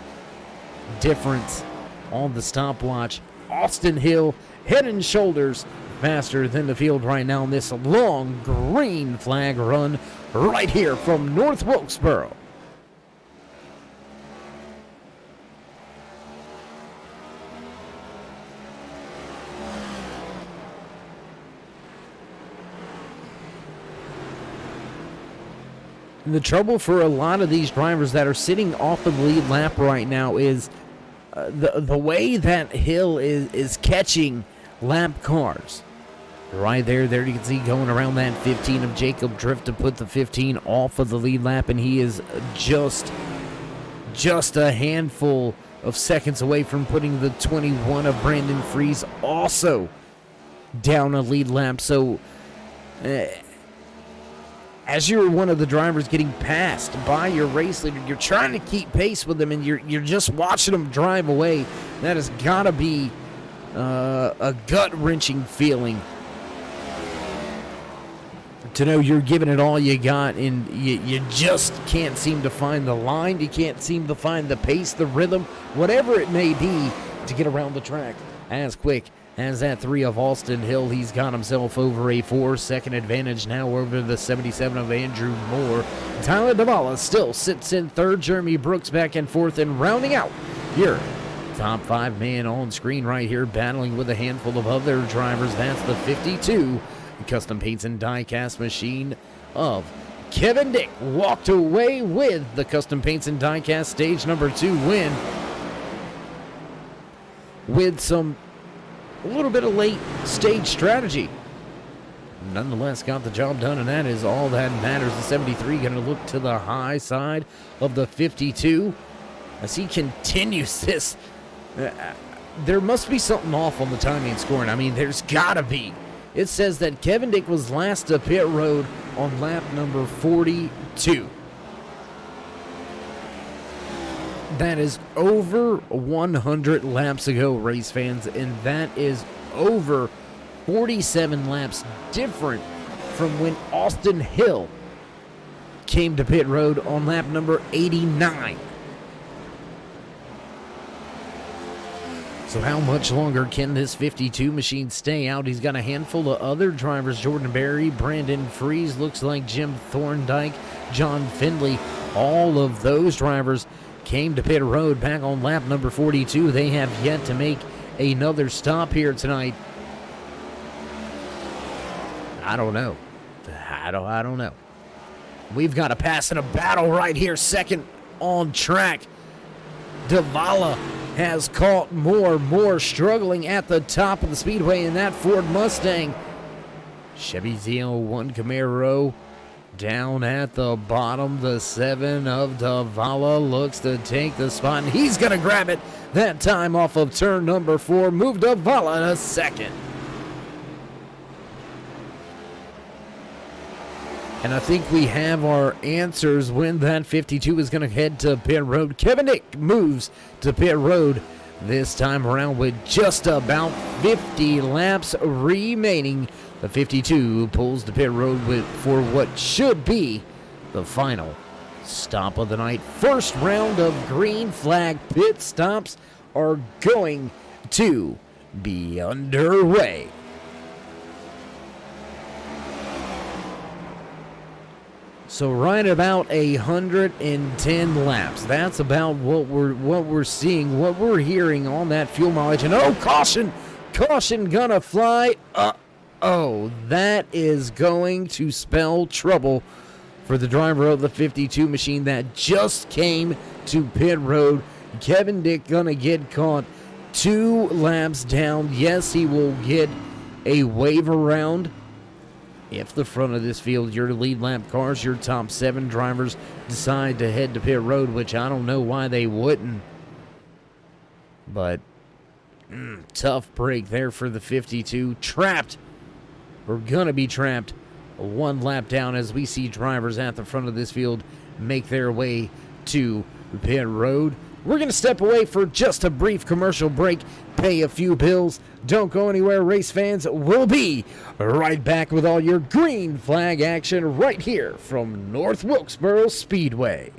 difference on the stopwatch. Austin Hill head and shoulders faster than the field right now in this long green flag run right here from North Wilkesboro. And the trouble for a lot of these drivers that are sitting off of the lead lap right now is the way that Hill is catching lap cars. Right there you can see going around that 15 of Jacob Drift to put the 15 off of the lead lap, and he is just a handful of seconds away from putting the 21 of Brandon Fries also down a lead lap. So as you're one of the drivers getting passed by your race leader, you're trying to keep pace with them, and you're just watching them drive away. That has got to be a gut-wrenching feeling to know you're giving it all you got, and you just can't seem to find the line. You can't seem to find the pace, the rhythm, whatever it may be, to get around the track as quick as that 3 of Austin Hill. He's got himself over a 4-second advantage now over the 77 of Andrew Moore. Tyler Davala still sits in 3rd. Jeremy Brooks back and 4th, and rounding out your top 5 man on screen right here, battling with a handful of other drivers. That's the 52 Custom Paints and Die-Cast machine of Kevin Dick. Walked away with the Custom Paints and Die-Cast stage number 2 win with a little bit of late stage strategy. Nonetheless, got the job done, and that is all that matters. The 73 going to look to the high side of the 52 as he continues this. There must be something off on the timing and scoring. I mean, there's got to be. It says that Kevin Dick was last to pit road on lap number 42. That is over 100 laps ago, race fans, and that is over 47 laps different from when Austin Hill came to pit road on lap number 89. So how much longer can this 52 machine stay out? He's got a handful of other drivers. Jordan Berry, Brandon Fries, looks like Jim Thorndike, John Findlay. All of those drivers came to pit road back on lap number 42. They have yet to make another stop here tonight. I don't know. I don't know. We've got a pass and a battle right here. Second on track. Davala has caught Moore struggling at the top of the speedway in that Ford Mustang. Chevy Z01 Camaro down at the bottom. The 7 of Davala looks to take the spot, and he's going to grab it that time off of turn number 4. Move Davala to second. And I think we have our answers when that 52 is going to head to pit road. Kevin Dick moves to pit road this time around with just about 50 laps remaining. The 52 pulls to pit road for what should be the final stop of the night. First round of green flag pit stops are going to be underway. So right about 110 laps. That's about what we're seeing, what we're hearing on that fuel mileage. And oh, caution gonna fly. Oh, that is going to spell trouble for the driver of the 52 machine that just came to pit road. Kevin Dick gonna get caught 2 laps down. Yes, he will get a wave around. If the front of this field, your lead lap cars, your top 7 drivers decide to head to pit road, which I don't know why they wouldn't. But tough break there for the 52. Trapped. We're going to be trapped 1 lap down as we see drivers at the front of this field make their way to pit road. We're going to step away for just a brief commercial break, pay a few bills. Don't go anywhere, race fans. We'll be right back with all your green flag action right here from North Wilkesboro Speedway.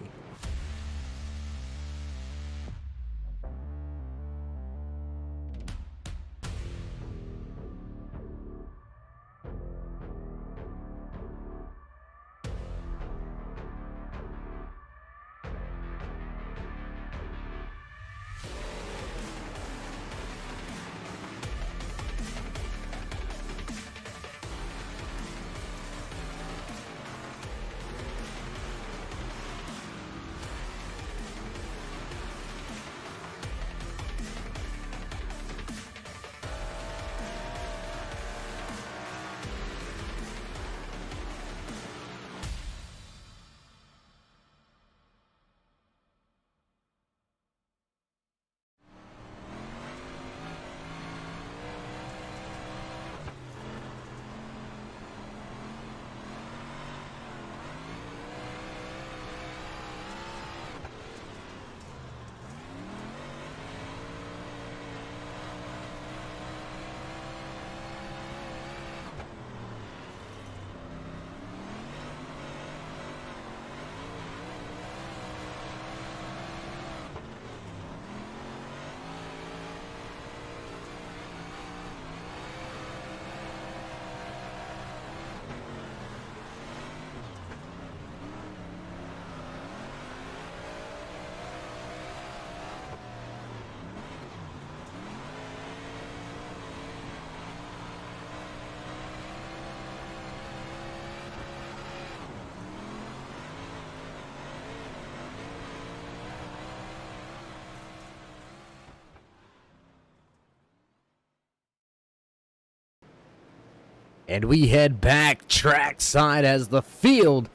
And we head back trackside as the field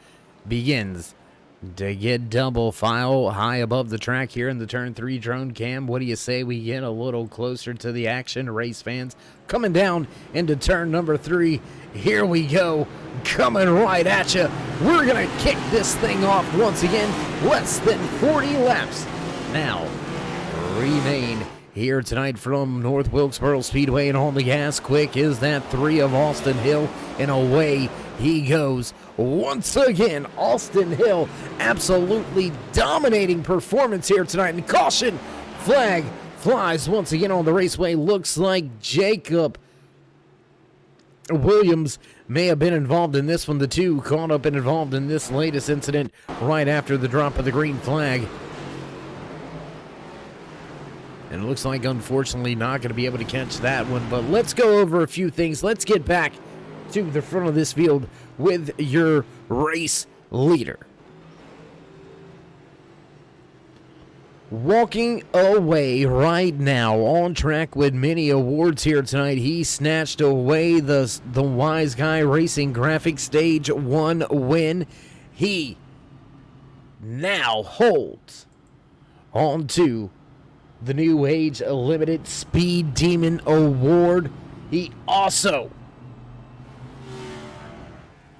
begins to get double file high above the track here in the turn 3 drone cam. What do you say we get a little closer to the action, race fans? Coming down into turn number 3. Here we go, coming right at you. We're going to kick this thing off once again. Less than 40 laps now remain here tonight from North Wilkesboro Speedway, and on the gas quick is that 3 of Austin Hill, and away he goes once again. Austin Hill, absolutely dominating performance here tonight, and caution flag flies once again on the raceway. Looks like Jacob Williams may have been involved in this one. The 2 caught up and involved in this latest incident right after the drop of the green flag. And it looks like, unfortunately, not going to be able to catch that one. But let's go over a few things. Let's get back to the front of this field with your race leader. Walking away right now, on track with many awards here tonight. He snatched away the Wise Guy Racing Graphic Stage 1 win. He now holds on to the New Age Limited Speed Demon Award. He also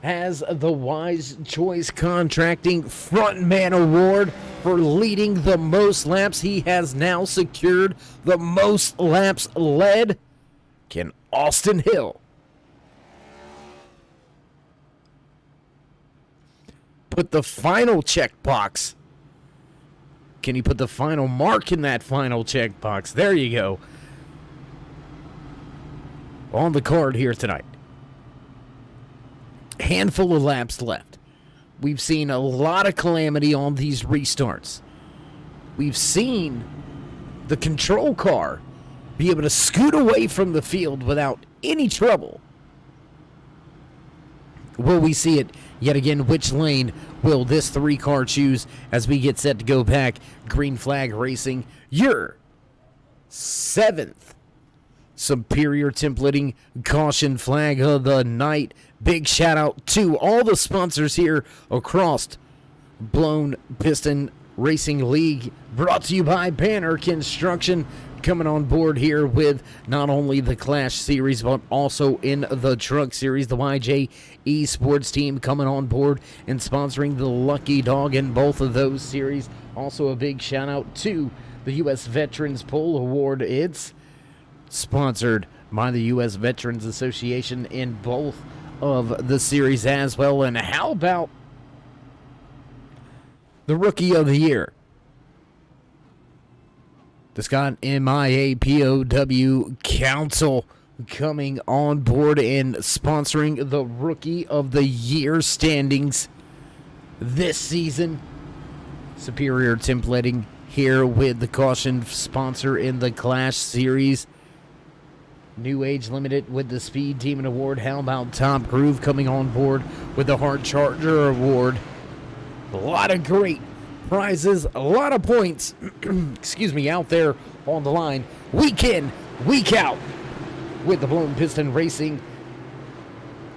has the Wise Choice Contracting Frontman Award for leading the most laps. He has now secured the most laps led. Can Austin Hill put the final checkbox? Can he put the final mark in that final checkbox? There you go. On the card here tonight. Handful of laps left. We've seen a lot of calamity on these restarts. We've seen the control car be able to scoot away from the field without any trouble. Will we see it yet again? Which lane will this 3-car choose as we get set to go back? Green flag racing, your 7th Superior Templating Caution Flag of the night. Big shout out to all the sponsors here across Blown Piston Racing League. Brought to you by Banner Construction. Coming on board here with not only the Clash Series, but also in the Truck Series. The YJ Esports team coming on board and sponsoring the Lucky Dog in both of those series. Also a big shout out to the U.S. Veterans Pole Award. It's sponsored by the U.S. Veterans Association in both of the series as well. And how about the Rookie of the Year? The Scott MIAPOW Council coming on board and sponsoring the Rookie of the Year standings this season. Superior Templating here with the caution sponsor in the Clash Series. New Age Limited with the Speed Demon Award. How about Top Groove coming on board with the Hard Charger Award? A lot of great prizes, a lot of points, excuse me, out there on the line, week in, week out, with the Blown Piston Racing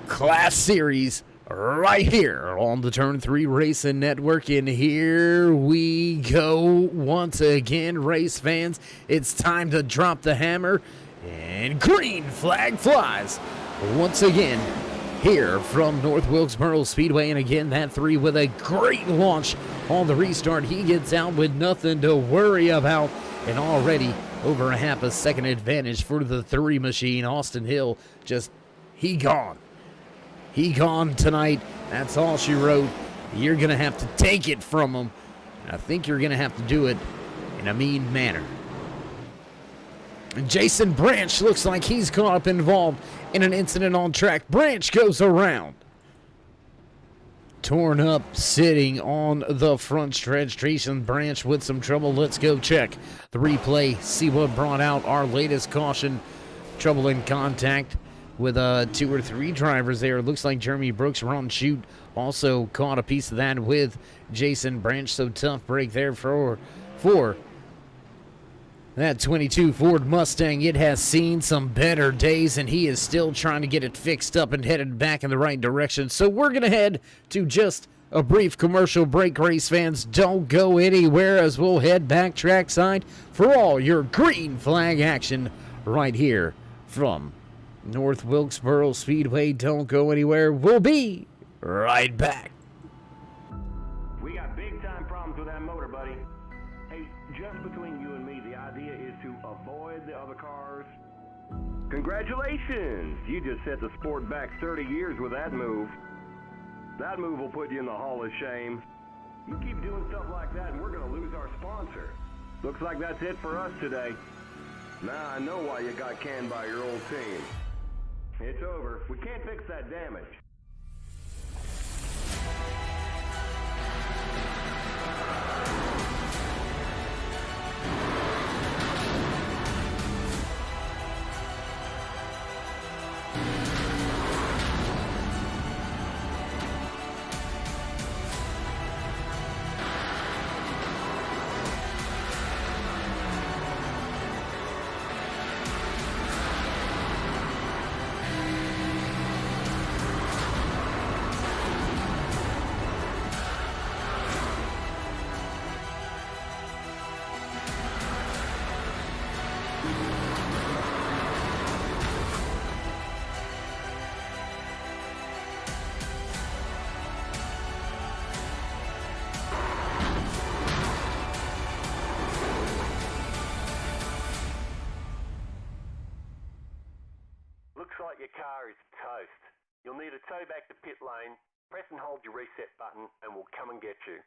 Class Series right here on the Turn 3 Racing Network. And here we go once again, race fans. It's time to drop the hammer, and green flag flies once again here from North Wilkesboro Speedway. And again, that 3 with a great launch on the restart. He gets out with nothing to worry about, and already over a half a second advantage for the 3 machine. Austin Hill, he gone. He gone tonight. That's all she wrote. You're going to have to take it from him. I think you're going to have to do it in a mean manner. And Jason Branch looks like he's caught up involved in an incident on track. Branch goes around. Torn up, sitting on the front stretch. Jason Branch with some trouble. Let's go check the replay. See what brought out our latest caution. Trouble in contact with 2 or 3 drivers there. Looks like Jeremy Brooks, Ron Chute also caught a piece of that with Jason Branch. So tough break there for that 22 Ford Mustang. It has seen some better days, and he is still trying to get it fixed up and headed back in the right direction. So we're going to head to just a brief commercial break, race fans. Don't go anywhere as we'll head back trackside for all your green flag action right here from North Wilkesboro Speedway. Don't go anywhere. We'll be right back. We got big time problems with that motor, buddy. Hey, just between you and me, the idea is to avoid the other cars. Congratulations! You just set the sport back 30 years with that move. That move will put you in the Hall of Shame. You keep doing stuff like that and we're going to lose our sponsor. Looks like that's it for us today. Now I know why you got canned by your old team. It's over. We can't fix that damage. Looks like your car is toast. You'll need a tow back to pit lane Press and hold your reset button and we'll come and get you.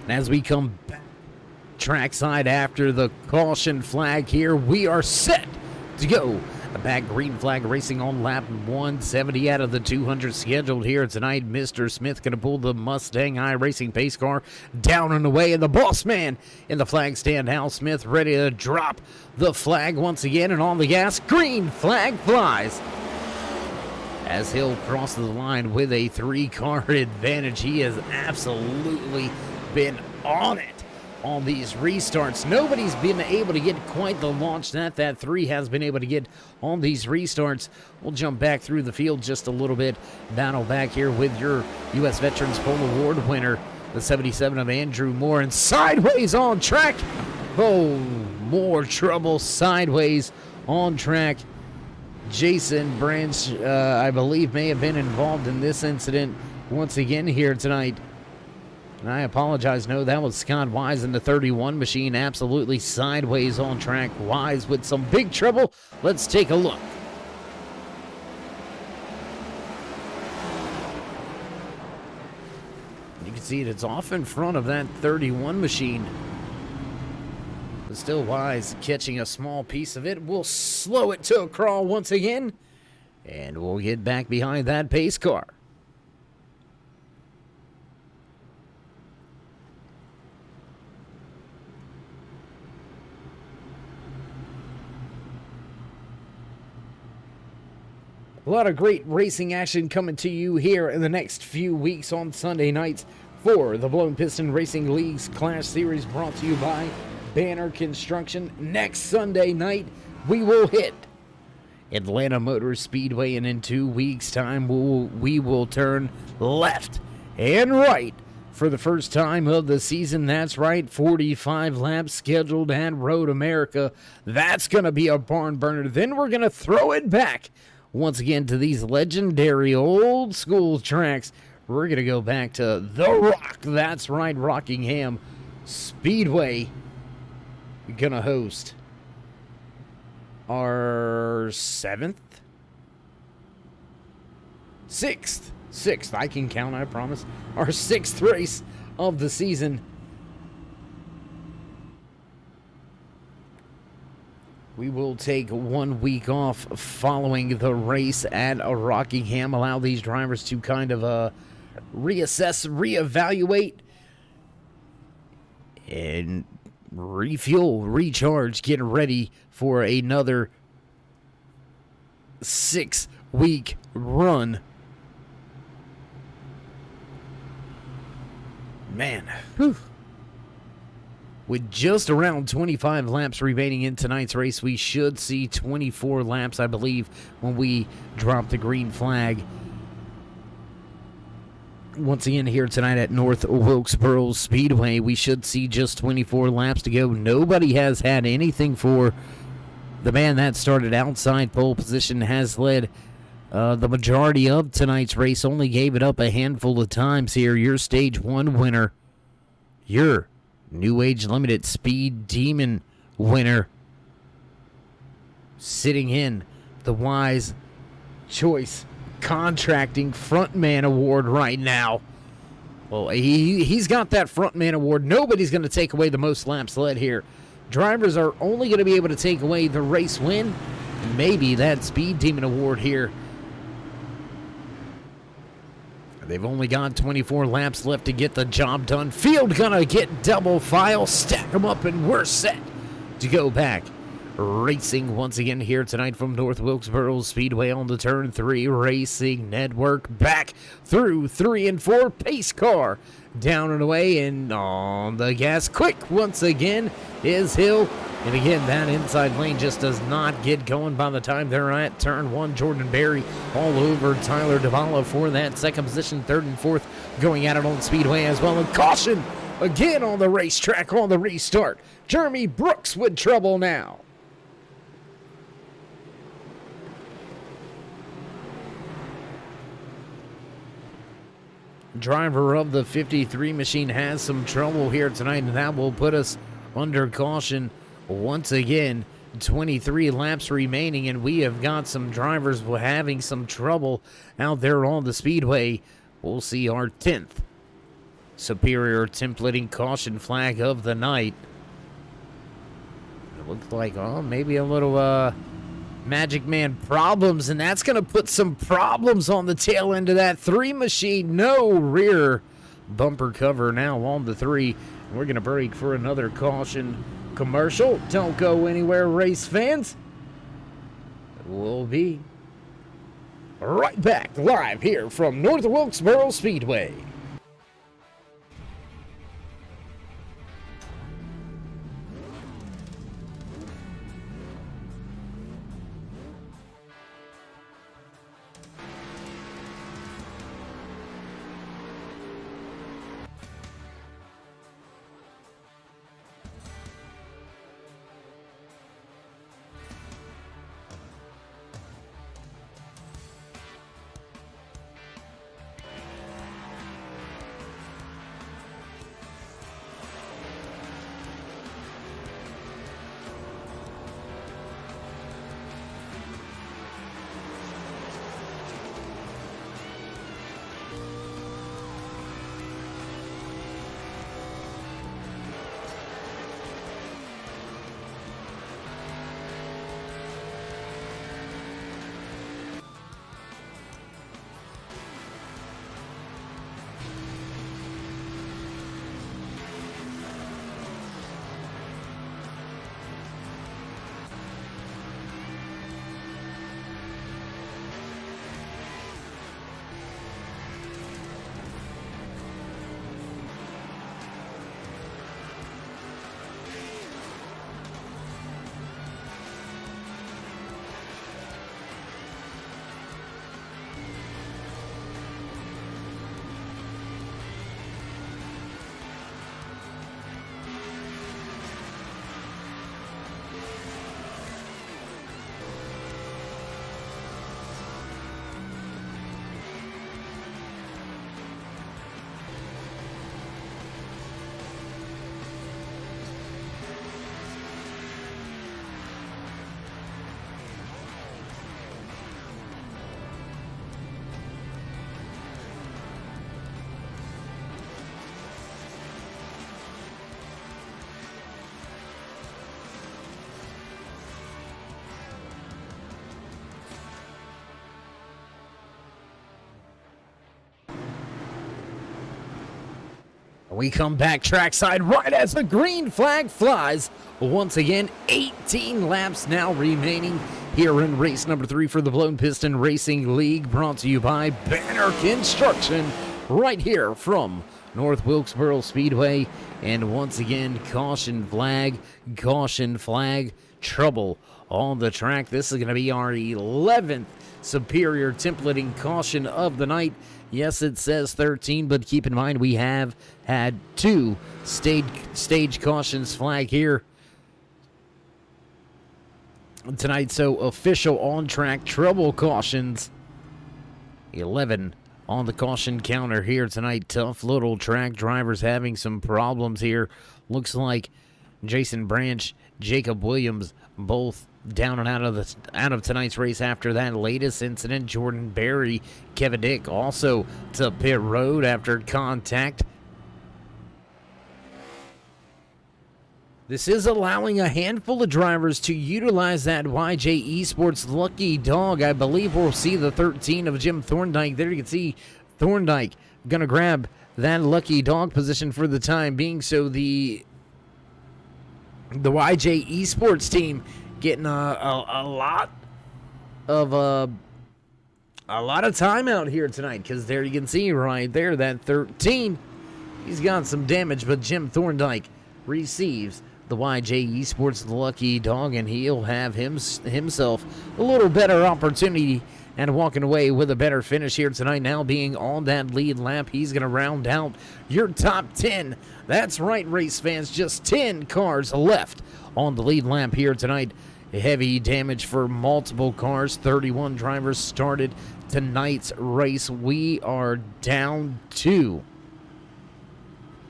And as we come back trackside after the caution flag here, we are set to go. The back green flag racing on lap 170 out of the 200 scheduled here tonight. Mr. Smith going to pull the Mustang iRacing pace car down and away. And the boss man in the flag stand, Hal Smith, ready to drop the flag once again. And on the gas, green flag flies. As Hill crosses the line with a 3-car advantage. He has absolutely been on it on these restarts. Nobody's been able to get quite the launch that 3 has been able to get on these restarts. We'll jump back through the field just a little bit. Battle back here with your U.S. Veterans Pole Award winner, the 77 of Andrew Moore, and sideways on track. Oh, more trouble sideways on track. Jason Branch, I believe, may have been involved in this incident once again here tonight. And I apologize, no, that was Scott Wise in the 31 machine, absolutely sideways on track. Wise with some big trouble. Let's take a look. You can see it's off in front of that 31 machine. But still Wise catching a small piece of it. We'll slow it to a crawl once again. And we'll get back behind that pace car. A lot of great racing action coming to you here in the next few weeks on Sunday nights for the Blown Piston Racing League's Clash Series, brought to you by Banner Construction. Next Sunday night, we will hit Atlanta Motor Speedway, and in 2 weeks' time, we will turn left and right for the first time of the season. That's right, 45 laps scheduled at Road America. That's going to be a barn burner. Then we're going to throw it back once again to these legendary old school tracks. We're going to go back to The Rock. That's right, Rockingham Speedway. We're going to host our sixth, I can count, I promise, our 6th race of the season. We will take 1 week off following the race at Rockingham. Allow these drivers to kind of reassess, reevaluate, and refuel, recharge, get ready for another 6-week run. Man, whew. With just around 25 laps remaining in tonight's race, we should see 24 laps, I believe, when we drop the green flag. Once again, here tonight at North Wilkesboro Speedway, we should see just 24 laps to go. Nobody has had anything for the man that started outside pole position, has led the majority of tonight's race, only gave it up a handful of times here. Your Stage 1 winner, your New Age Limited Speed Demon winner, sitting in the Wise Choice Contracting Frontman Award right now. Well, he's got that Frontman Award. Nobody's going to take away the most laps led here. Drivers are only going to be able to take away the race win, and maybe that Speed Demon Award here. They've only got 24 laps left to get the job done. Field gonna get double file, stack them up, and we're set to go back Racing once again here tonight from North Wilkesboro Speedway on the Turn 3 Racing Network. Back through 3 and 4. Pace car down and away and on the gas. Quick once again is Hill. And again, that inside lane just does not get going by the time they're at Turn 1. Jordan Berry all over Tyler Duvalla for that second position. Third and fourth going at it on the Speedway as well. And caution again on the racetrack on the restart. Jeremy Brooks with trouble now. Driver of the 53 machine has some trouble here tonight, and that will put us under caution once again. 23 laps remaining, and we have got some drivers having some trouble out there on the speedway. We'll see our 10th Superior templating caution flag of the night. It looks like, maybe a little Magic Man problems, and that's going to put some problems on the tail end of that 3 machine. No rear bumper cover now on the 3. We're going to break for another caution commercial. Don't go anywhere, race fans. We'll be right back live here from North Wilkesboro Speedway. We come back trackside right as the green flag flies. Once again, 18 laps now remaining here in race number 3 for the Blown Piston Racing League, brought to you by Banner Construction right here from North Wilkesboro Speedway. And once again, caution flag, trouble on the track. This is going to be our 11th Superior templating caution of the night. Yes, it says 13, but keep in mind we have had 2 stage cautions flag here tonight. So official on-track trouble cautions. 11 on the caution counter here tonight. Tough little track. Drivers having some problems here. Looks like Jason Branch, Jacob Williams, both down and out of tonight's race after that latest incident. Jordan Berry, Kevin Dick also to pit road after contact. This is allowing a handful of drivers to utilize that YJ Esports lucky dog. I believe we'll see the 13 of Jim Thorndike there. You can see Thorndike going to grab that lucky dog position for the time being. So the YJ Esports team getting a lot of time out here tonight, because there you can see right there that 13. He's got some damage, but Jim Thorndike receives the YJ Esports Lucky Dog, and he'll have himself a little better opportunity and walking away with a better finish here tonight. Now being on that lead lap, he's going to round out your top 10. That's right, race fans, just 10 cars left on the lead lap here tonight. Heavy damage for multiple cars. 31 drivers started tonight's race. We are down to,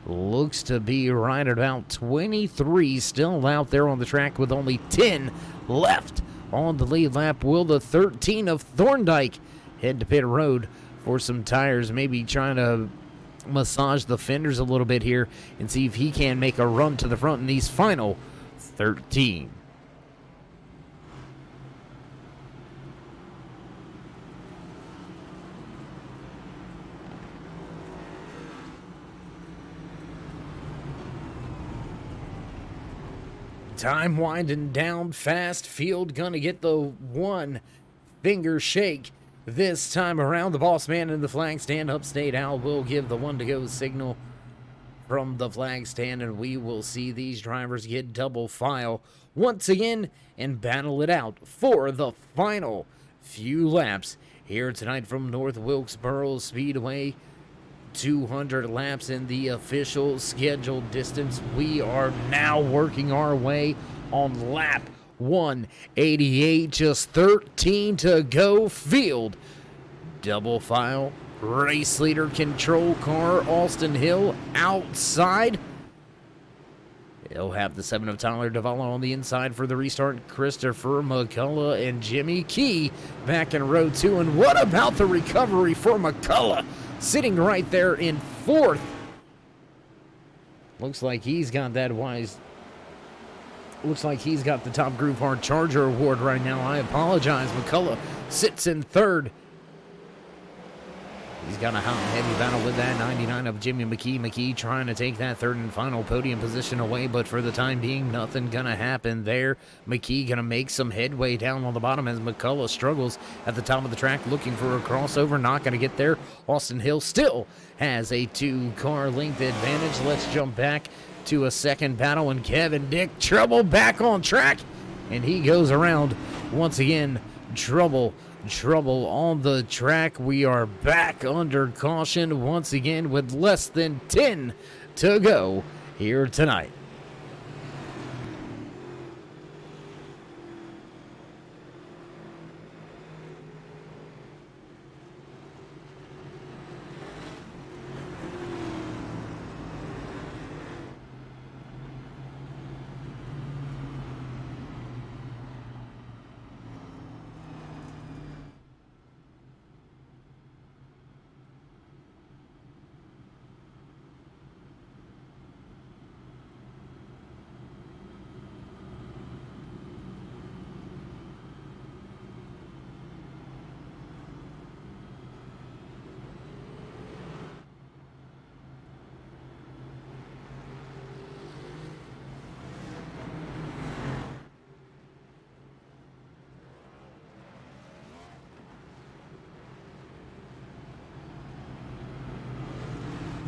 looks to be right about 23 still out there on the track with only 10 left on the lead lap. Will the 13 of Thorndike head to pit road for some tires, maybe trying to massage the fenders a little bit here and see if he can make a run to the front in these final 13. Time winding down fast. Field gonna get the one finger shake this time around. The boss man in the flag stand, Upstate Al, will give the one to go signal from the flag stand, and we will see these drivers get double file once again and battle it out for the final few laps here tonight from North Wilkesboro Speedway. 200 laps in the official scheduled distance. We are now working our way on lap 188. Just 13 to go. Field double file. Race leader control car Austin Hill outside. He'll have the 7 of Tyler Davala on the inside for the restart. Christopher McCullough and Jimmy Key back in row 2. And what about the recovery for McCullough? Sitting right there in 4th. Looks like he's got that wise. Looks like he's got the Top Groove Hard Charger award right now. I apologize. McCullough sits in 3rd. He's got a hot and heavy battle with that 99 of Jimmy McKee. McKee trying to take that 3rd and final podium position away, but for the time being, nothing gonna happen there. McKee gonna make some headway down on the bottom as McCullough struggles at the top of the track looking for a crossover. Not gonna get there. Austin Hill still has a 2-car length advantage. Let's jump back to a second battle, and Kevin Dick Trouble back on track, and he goes around once again. Trouble on the track. We are back under caution once again with less than 10 to go here tonight.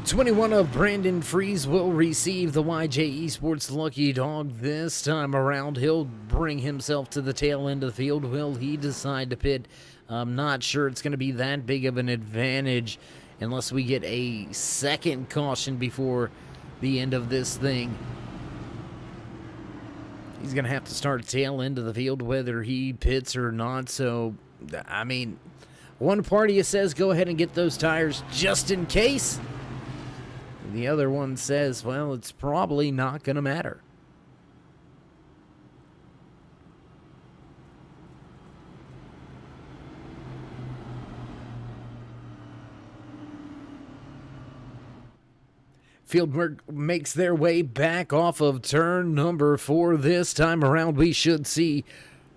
#21 of Brandon Freeze will receive the YJ Esports Lucky Dog this time around. He'll bring himself to the tail end of the field. Will he decide to pit? I'm not sure it's going to be that big of an advantage unless we get a second caution before the end of this thing. He's going to have to start tail end of the field whether he pits or not. So, I mean, one party says go ahead and get those tires just in case. The other one says, well, it's probably not going to matter. Field makes their way back off of turn number 4. This time around, we should see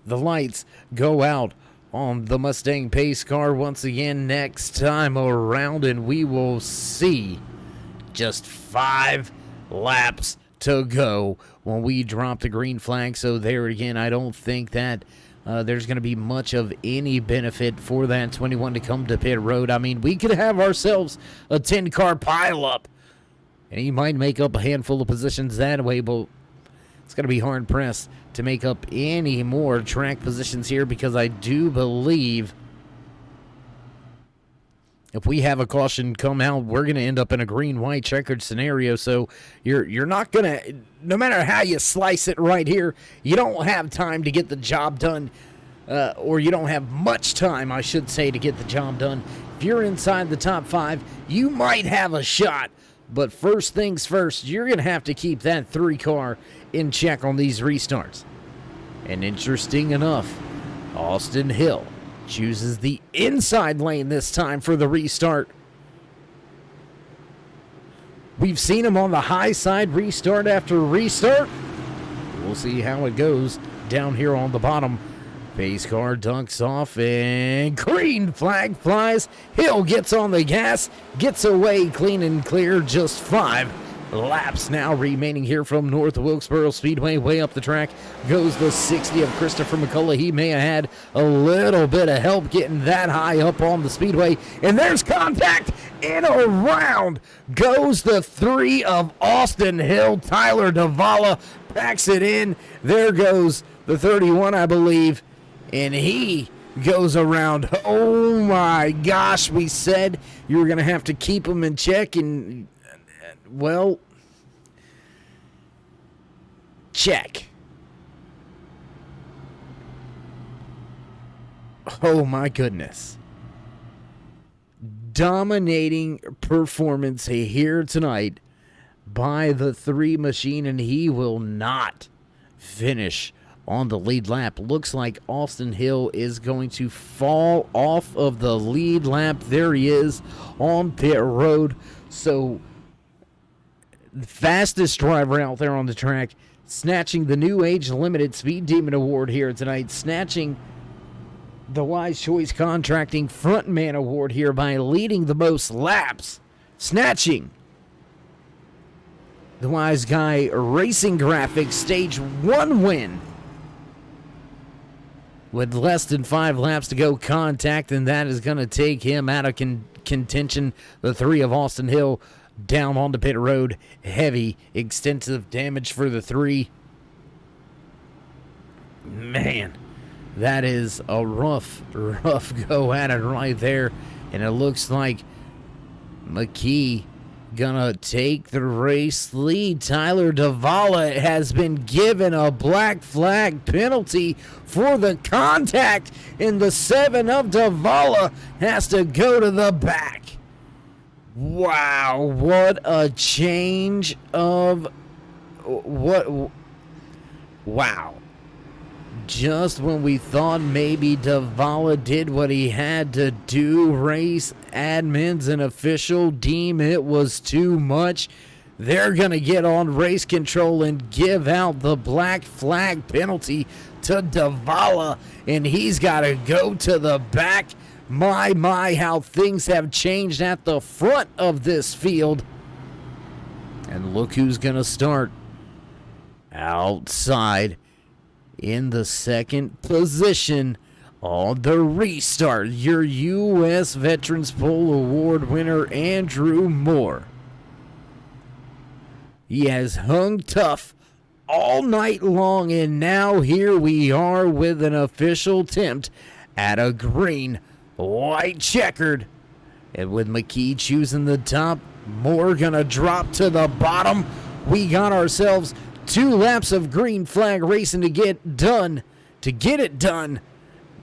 the lights go out on the Mustang pace car once again next time around, and we will see just 5 laps to go when we drop the green flag. So there again, I don't think that there's going to be much of any benefit for that 21 to come to pit road. I mean, we could have ourselves a 10-car pileup, and he might make up a handful of positions that way, but it's going to be hard-pressed to make up any more track positions here, because I do believe if we have a caution come out, we're going to end up in a green-white checkered scenario. So you're not going to, no matter how you slice it right here, you don't have time to get the job done, or you don't have much time, I should say, to get the job done. If you're inside the top 5, you might have a shot. But first things first, you're going to have to keep that 3-car in check on these restarts. And interesting enough, Austin Hill chooses the inside lane this time for the restart. We've seen him on the high side restart after restart. We'll see how it goes down here on the bottom. Pace car dunks off and green flag flies. Hill gets on the gas, gets away clean and clear. Just 5 laps now remaining here from North Wilkesboro Speedway. Way up the track goes the 60 of Christopher McCullough. He may have had a little bit of help getting that high up on the speedway. And there's contact, and around goes the 3 of Austin Hill. Tyler Davala packs it in. There goes the 31, I believe, and he goes around. Oh my gosh, we said you were going to have to keep him in check, and well, check. Oh my goodness. Dominating performance here tonight by the 3 machine, and he will not finish on the lead lap. Looks like Austin Hill is going to fall off of the lead lap. There he is on pit road. So the fastest driver out there on the track, snatching the New Age Limited Speed Demon Award here tonight, snatching the Wise Choice Contracting Frontman Award here by leading the most laps, snatching the Wise Guy Racing Graphics Stage 1 win with less than 5 laps to go. Contact, and that is going to take him out of contention. The 3 of Austin Hill down on the pit road. Heavy, extensive damage for the 3. Man, that is a rough go at it right there. And it looks like McKee gonna take the race lead. Tyler Davala has been given a black flag penalty for the contact, and the 7 of Davala has to go to the back. Wow, what a change of wow. Just when we thought maybe Davala did what he had to do, race admins and official deem it was too much, they're going to get on race control and give out the black flag penalty to Davala, and he's got to go to the back. My, how things have changed at the front of this field. And look who's going to start outside in the second position on the restart. Your U.S. Veterans Pole Award winner, Andrew Moore. He has hung tough all night long, and now here we are with an official attempt at a green white checkered, and with McKee choosing the top, Moore gonna drop to the bottom. We got ourselves 2 laps of green flag racing to get it done.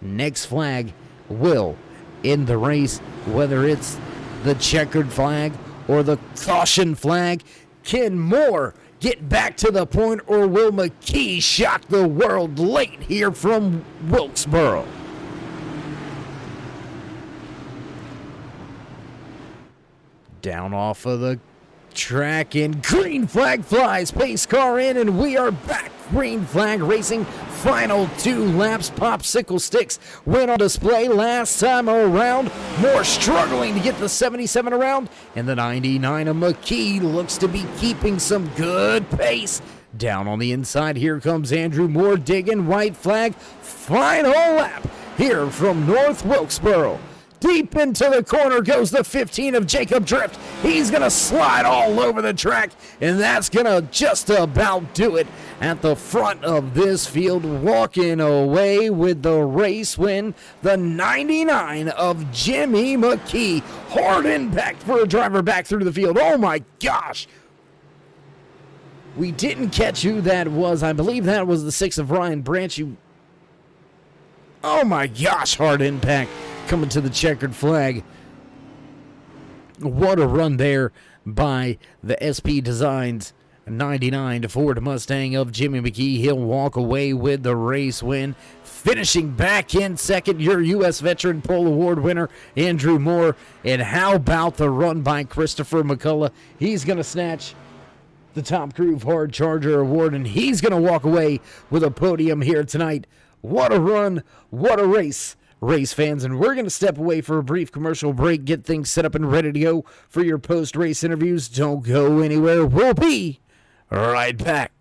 Next flag will end the race, whether it's the checkered flag or the caution flag. Can Moore get back to the point, or will McKee shock the world late here from Wilkesboro? Down off of the track, and green flag flies. Pace car in, and we are back Green Flag Racing, final 2 laps. Popsicle sticks went on display last time around. Moore struggling to get the 77 around. And the 99 of McKee looks to be keeping some good pace. Down on the inside, here comes Andrew Moore digging. White flag, final lap here from North Wilkesboro. Deep into the corner goes the 15 of Jacob Drift. He's going to slide all over the track, and that's going to just about do it at the front of this field. Walking away with the race win, the 99 of Jimmy McKee. Hard impact for a driver back through the field. Oh, my gosh. We didn't catch who that was. I believe that was the 6 of Ryan Branch. Oh, my gosh, hard impact. Coming to the checkered flag. What a run there by the SP Designs 99 Ford Mustang of Jimmy McKee. He'll walk away with the race win. Finishing back in second, your U.S. Veteran Pole Award winner, Andrew Moore. And how about the run by Christopher McCullough? He's going to snatch the Top Groove Hard Charger Award, and he's going to walk away with a podium here tonight. What a run. What a race. Race fans, and we're going to step away for a brief commercial break, get things set up and ready to go for your post-race interviews. Don't go anywhere. We'll be right back.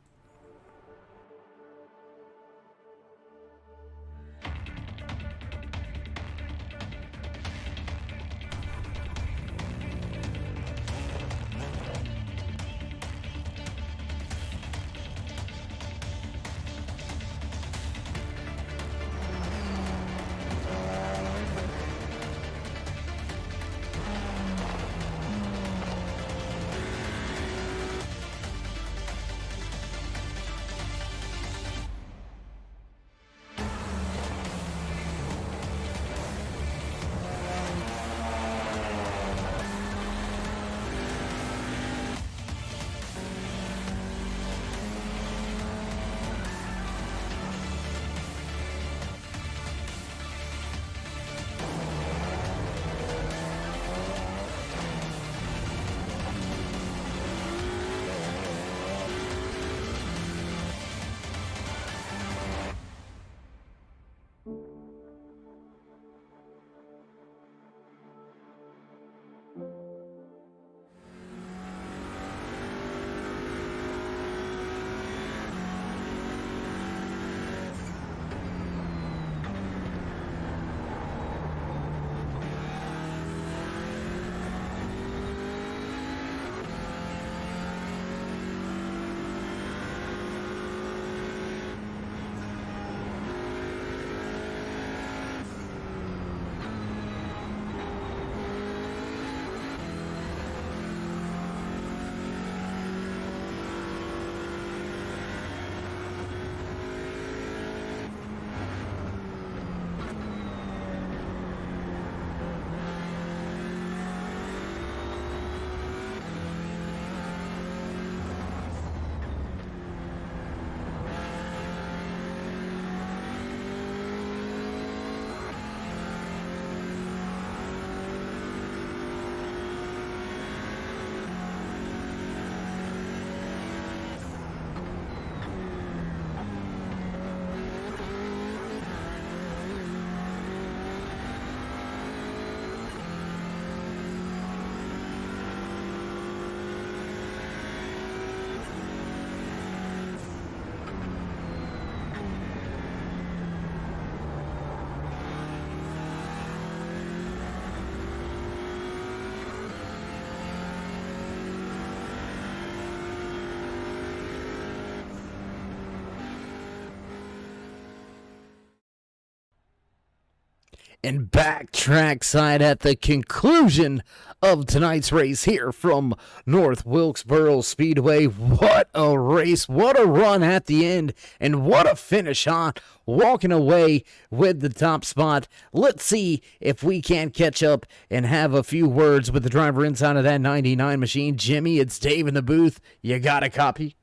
And back trackside at the conclusion of tonight's race here from North Wilkesboro Speedway. What a race, what a run at the end, and what a finish, huh? Walking away with the top spot. Let's see if we can't catch up and have a few words with the driver inside of that 99 machine. Jimmy, it's Dave in the booth. You got a copy?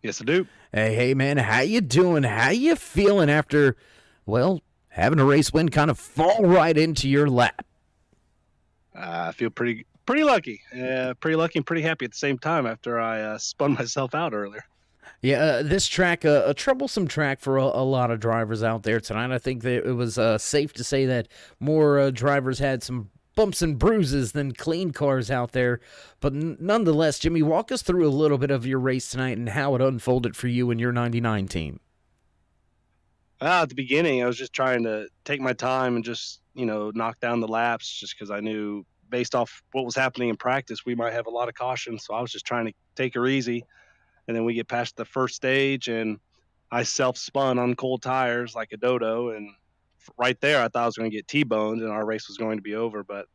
Yes, I do. Hey, man, how you doing? How you feeling after, well, having a race win kind of fall right into your lap? I feel pretty lucky. Pretty lucky and pretty happy at the same time after I spun myself out earlier. Yeah, this track, a troublesome track for a lot of drivers out there tonight. I think that it was safe to say that more drivers had some bumps and bruises than clean cars out there. But nonetheless, Jimmy, walk us through a little bit of your race tonight and how it unfolded for you and your 99 team. At the beginning, I was just trying to take my time and just, knock down the laps just because I knew based off what was happening in practice, we might have a lot of caution. So I was just trying to take her easy. And then we get past the first stage, and I self-spun on cold tires like a dodo. And right there, I thought I was going to get T-boned and our race was going to be over. But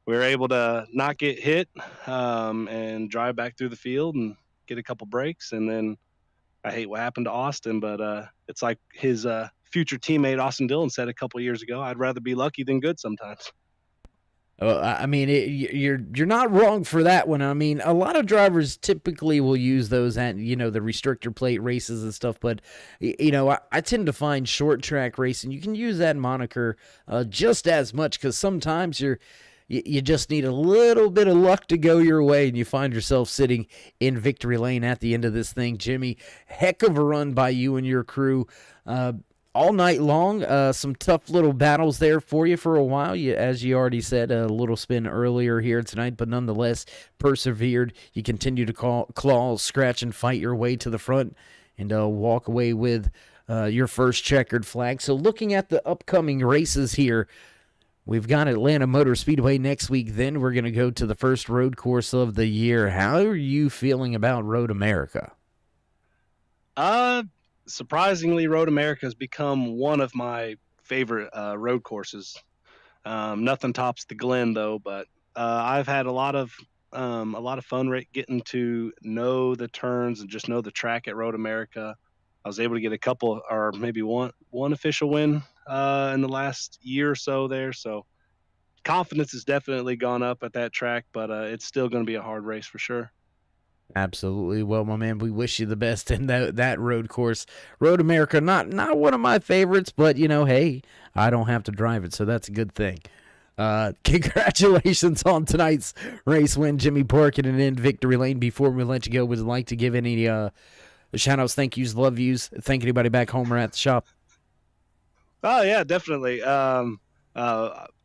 we were able to not get hit and drive back through the field and get a couple breaks. And then I hate what happened to Austin, but it's like his future teammate Austin Dillon said a couple years ago, I'd rather be lucky than good sometimes. I mean, you're not wrong for that one. I mean, a lot of drivers typically will use those at the restrictor plate races and stuff. But I tend to find short track racing, you can use that moniker just as much because sometimes you just need a little bit of luck to go your way, and you find yourself sitting in victory lane at the end of this thing. Jimmy, heck of a run by you and your crew. All night long, some tough little battles there for you for a while. As you already said, a little spin earlier here tonight, but nonetheless persevered. You continue to claw, scratch, and fight your way to the front and walk away with your first checkered flag. So looking at the upcoming races here, we've got Atlanta Motor Speedway next week. Then we're going to go to the first road course of the year. How are you feeling about Road America? Surprisingly, Road America has become one of my favorite road courses. Nothing tops the Glen though, but I've had a lot of fun getting to know the turns and just know the track at Road America. I was able to get a couple or maybe one official win in the last year or so there. So confidence has definitely gone up at that track, but it's still going to be a hard race for sure. Absolutely. Well, my man, we wish you the best in that road course. Road America, not one of my favorites, but, hey, I don't have to drive it, so that's a good thing. Congratulations on tonight's race win, Jimmy Porkin, and in victory lane. Before we let you go, would you like to give any shout-outs, thank yous, love yous, thank anybody back home or at the shop? Oh, yeah, definitely.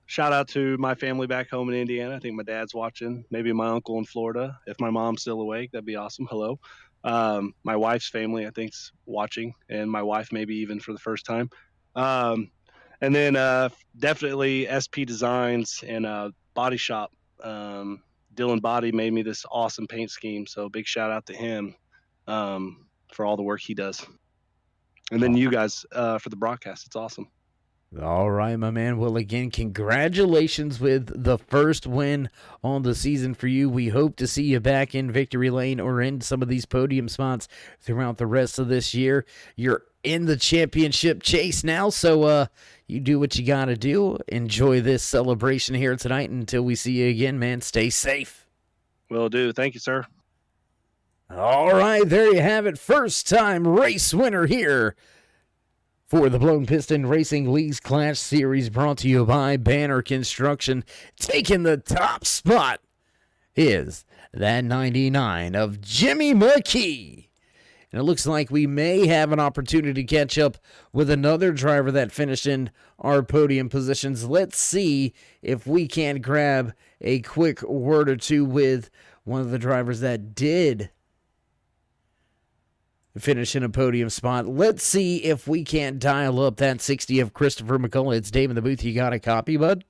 Shout out to my family back home in Indiana. I think my dad's watching. Maybe my uncle in Florida. If my mom's still awake, that'd be awesome. Hello. My wife's family, I think's watching, and my wife maybe even for the first time. And then definitely SP Designs and Body Shop. Dylan Body made me this awesome paint scheme, so big shout out to him for all the work he does. And then you guys for the broadcast. It's awesome. All right, my man. Well, again, congratulations with the first win on the season for you. We hope to see you back in victory lane or in some of these podium spots throughout the rest of this year. You're in the championship chase now, so you do what you got to do. Enjoy this celebration here tonight. Until we see you again, man, stay safe. Will do. Thank you, sir. All right, there you have it. First time race winner here for the Blown Piston Racing League's Clash Series, brought to you by Banner Construction. Taking the top spot is that 99 of Jimmy McKee. And it looks like we may have an opportunity to catch up with another driver that finished in our podium positions. Let's see if we can grab a quick word or two with one of the drivers that did finish in a podium spot. Let's see if we can't dial up that 60 of Christopher McCullough. It's Dave in the booth. You got a copy, bud?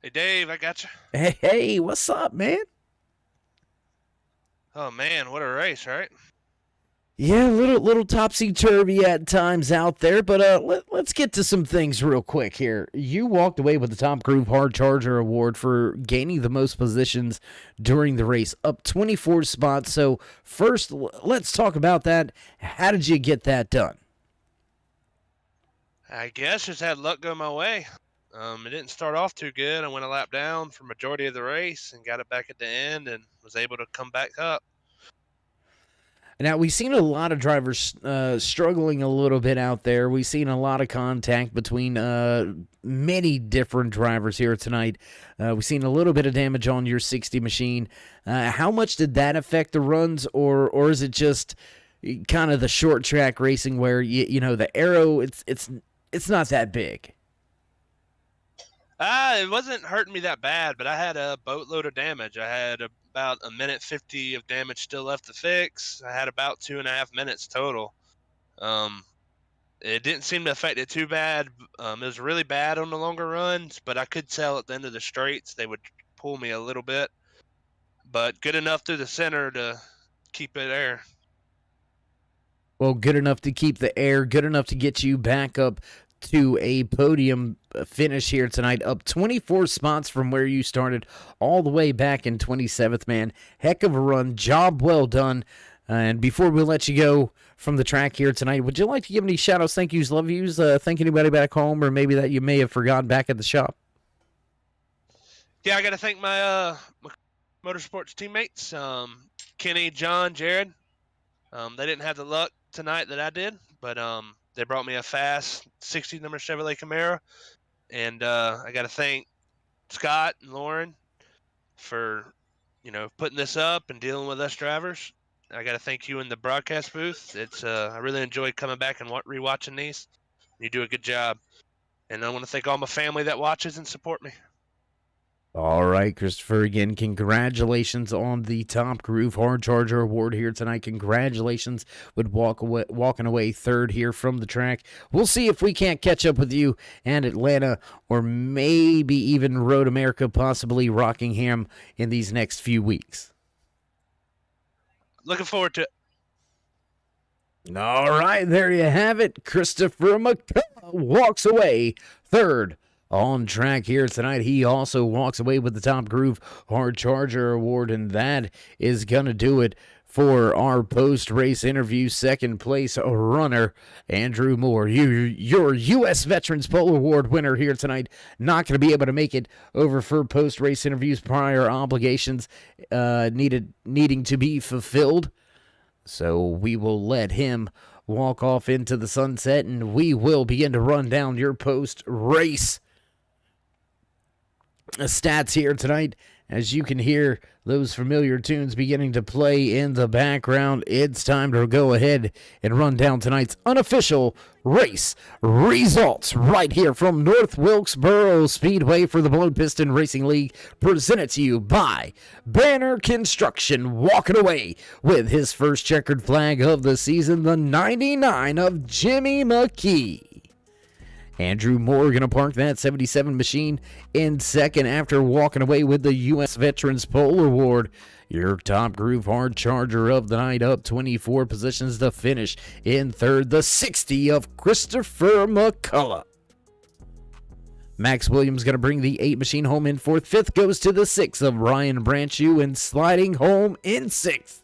Hey, Dave, I got you. Hey, what's up, man? Oh, man, what a race, right? Yeah, a little topsy-turvy at times out there, but let's get to some things real quick here. You walked away with the Top Groove Hard Charger Award for gaining the most positions during the race, up 24 spots. So first, let's talk about that. How did you get that done? I guess just had luck go my way. It didn't start off too good. I went a lap down for majority of the race and got it back at the end and was able to come back up. Now, we've seen a lot of drivers struggling a little bit out there. We've seen a lot of contact between many different drivers here tonight. We've seen a little bit of damage on your 60 machine. How much did that affect the runs, or is it just kind of the short track racing where, you know, the aero, it's not that big? It wasn't hurting me that bad, but I had a boatload of damage. I had about a minute 50 of damage still left to fix. I had about 2.5 minutes total. It didn't seem to affect it too bad. It was really bad on the longer runs, but I could tell at the end of the straights they would pull me a little bit, but good enough through the center to keep it there. Well, good enough to keep the air, good enough to get you back up to a podium finish here tonight, up 24 spots from where you started all the way back in 27th, man. Heck of a run. Job well done. And before we let you go from the track here tonight, would you like to give any shout-outs, thank yous, love yous, thank anybody back home, or maybe that you may have forgotten back at the shop? Yeah, I got to thank my motorsports teammates, Kenny, John, Jared. They didn't have the luck tonight that I did, but they brought me a fast 60 number Chevrolet Camaro. And I got to thank Scott and Lauren for, you know, putting this up and dealing with us drivers. I got to thank you in the broadcast booth. It's I really enjoyed coming back and rewatching these. You do a good job. And I want to thank all my family that watches and support me. All right, Christopher, again, congratulations on the Top Groove Hard Charger Award here tonight. Congratulations with walking away third here from the track. We'll see if we can't catch up with you and Atlanta, or maybe even Road America, possibly Rockingham in these next few weeks. Looking forward to it. All right, there you have it. Christopher McCullough walks away third on track here tonight. He also walks away with the Top Groove Hard Charger Award, and that is going to do it for our post-race interview. Second place runner, Andrew Moore, your U.S. Veterans Polo Award winner here tonight. Not going to be able to make it over for post-race interviews. Prior obligations needing to be fulfilled. So we will let him walk off into the sunset, and we will begin to run down your post-race stats here tonight. As you can hear those familiar tunes beginning to play in the background, it's time to go ahead and run down tonight's unofficial race results right here from North Wilkesboro Speedway for the Blown Piston Racing League, presented to you by Banner Construction, walking away with his first checkered flag of the season, the 99 of Jimmy McKee. Andrew Moore going to park that 77 machine in second after walking away with the U.S. Veterans Polo Award. Your Top Groove Hard Charger of the night, up 24 positions to finish in third, the 60 of Christopher McCullough. Max Williams going to bring the 8 machine home in fourth. Fifth goes to the 6 of Ryan Branchew, and sliding home in sixth,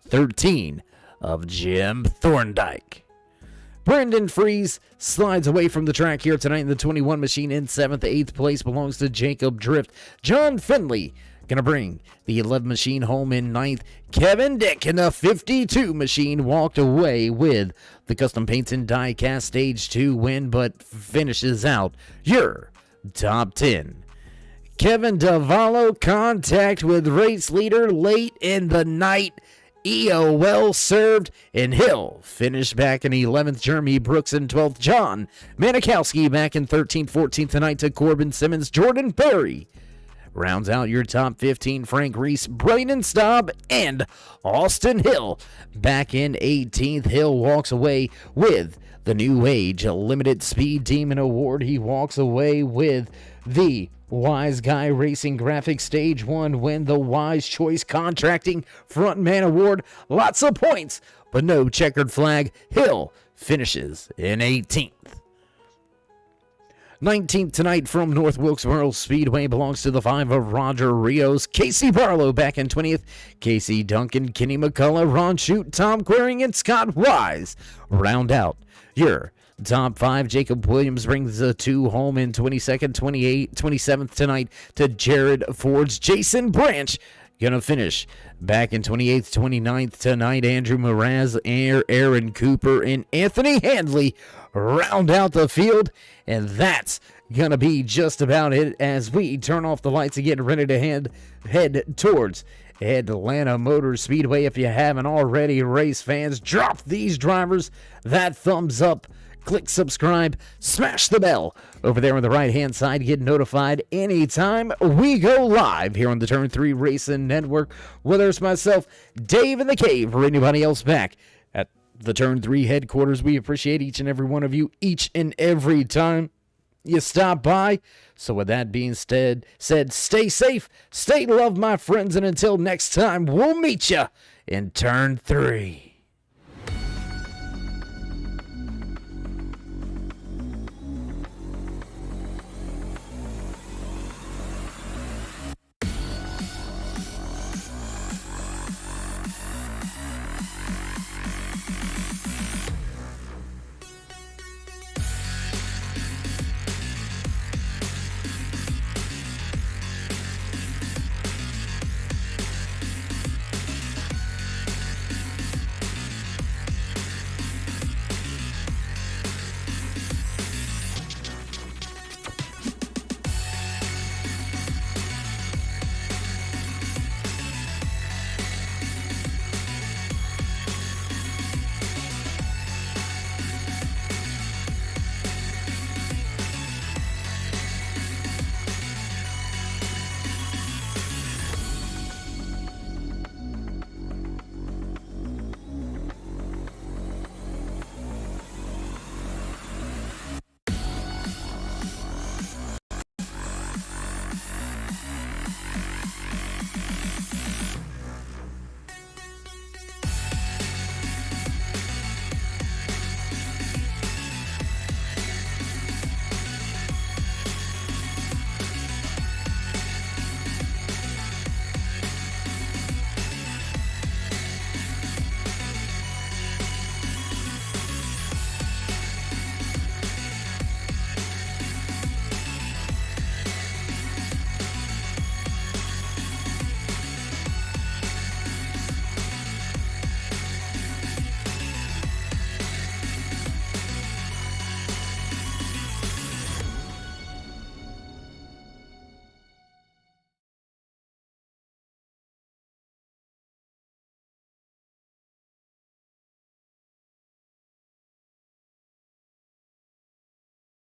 13 of Jim Thorndike. Brendan Fries slides away from the track here tonight in the 21 machine in 7th. 8th place belongs to Jacob Drift. John Finley going to bring the 11 machine home in 9th. Kevin Dick in the 52 machine walked away with the custom paints and die cast stage 2 win, but finishes out your top 10. Kevin DeVallo contact with race leader late in the night. EO well served, and Hill finished back in 11th. Jeremy Brooks in 12th. John Manikowski back in 13th. 14th tonight to Corbin Simmons. Jordan Berry rounds out your top 15. Frank Reese, Brayden Staub, and Austin Hill back in 18th. Hill walks away with the New Age Limited Speed Demon Award. He walks away with the Wise Guy Racing Graphics Stage 1 win, the Wise Choice Contracting Frontman Award. Lots of points, but no checkered flag. Hill finishes in 18th. 19th tonight from North Wilkesboro Speedway belongs to the 5 of Roger Rios. Casey Barlow back in 20th. Casey Duncan, Kenny McCullough, Ron Shute, Tom Queering, and Scott Wise round out your top 5. Jacob Williams brings the 2 home in 22nd, 27th tonight to Jared Ford's. Jason Branch Gonna finish back in 28th, 29th tonight. Andrew Mraz, Aaron Cooper, and Anthony Handley round out the field. And that's gonna be just about it as we turn off the lights and get ready to head towards Atlanta Motor Speedway. If you haven't already, race fans, drop these drivers that thumbs up. Click subscribe, smash the bell over there on the right-hand side. Get notified anytime we go live here on the Turn 3 Racing Network. Whether it's myself, Dave in the Cave, or anybody else back at the Turn 3 headquarters, we appreciate each and every one of you each and every time you stop by. So with that being said, stay safe, stay loved, my friends, and until next time, we'll meet you in Turn 3.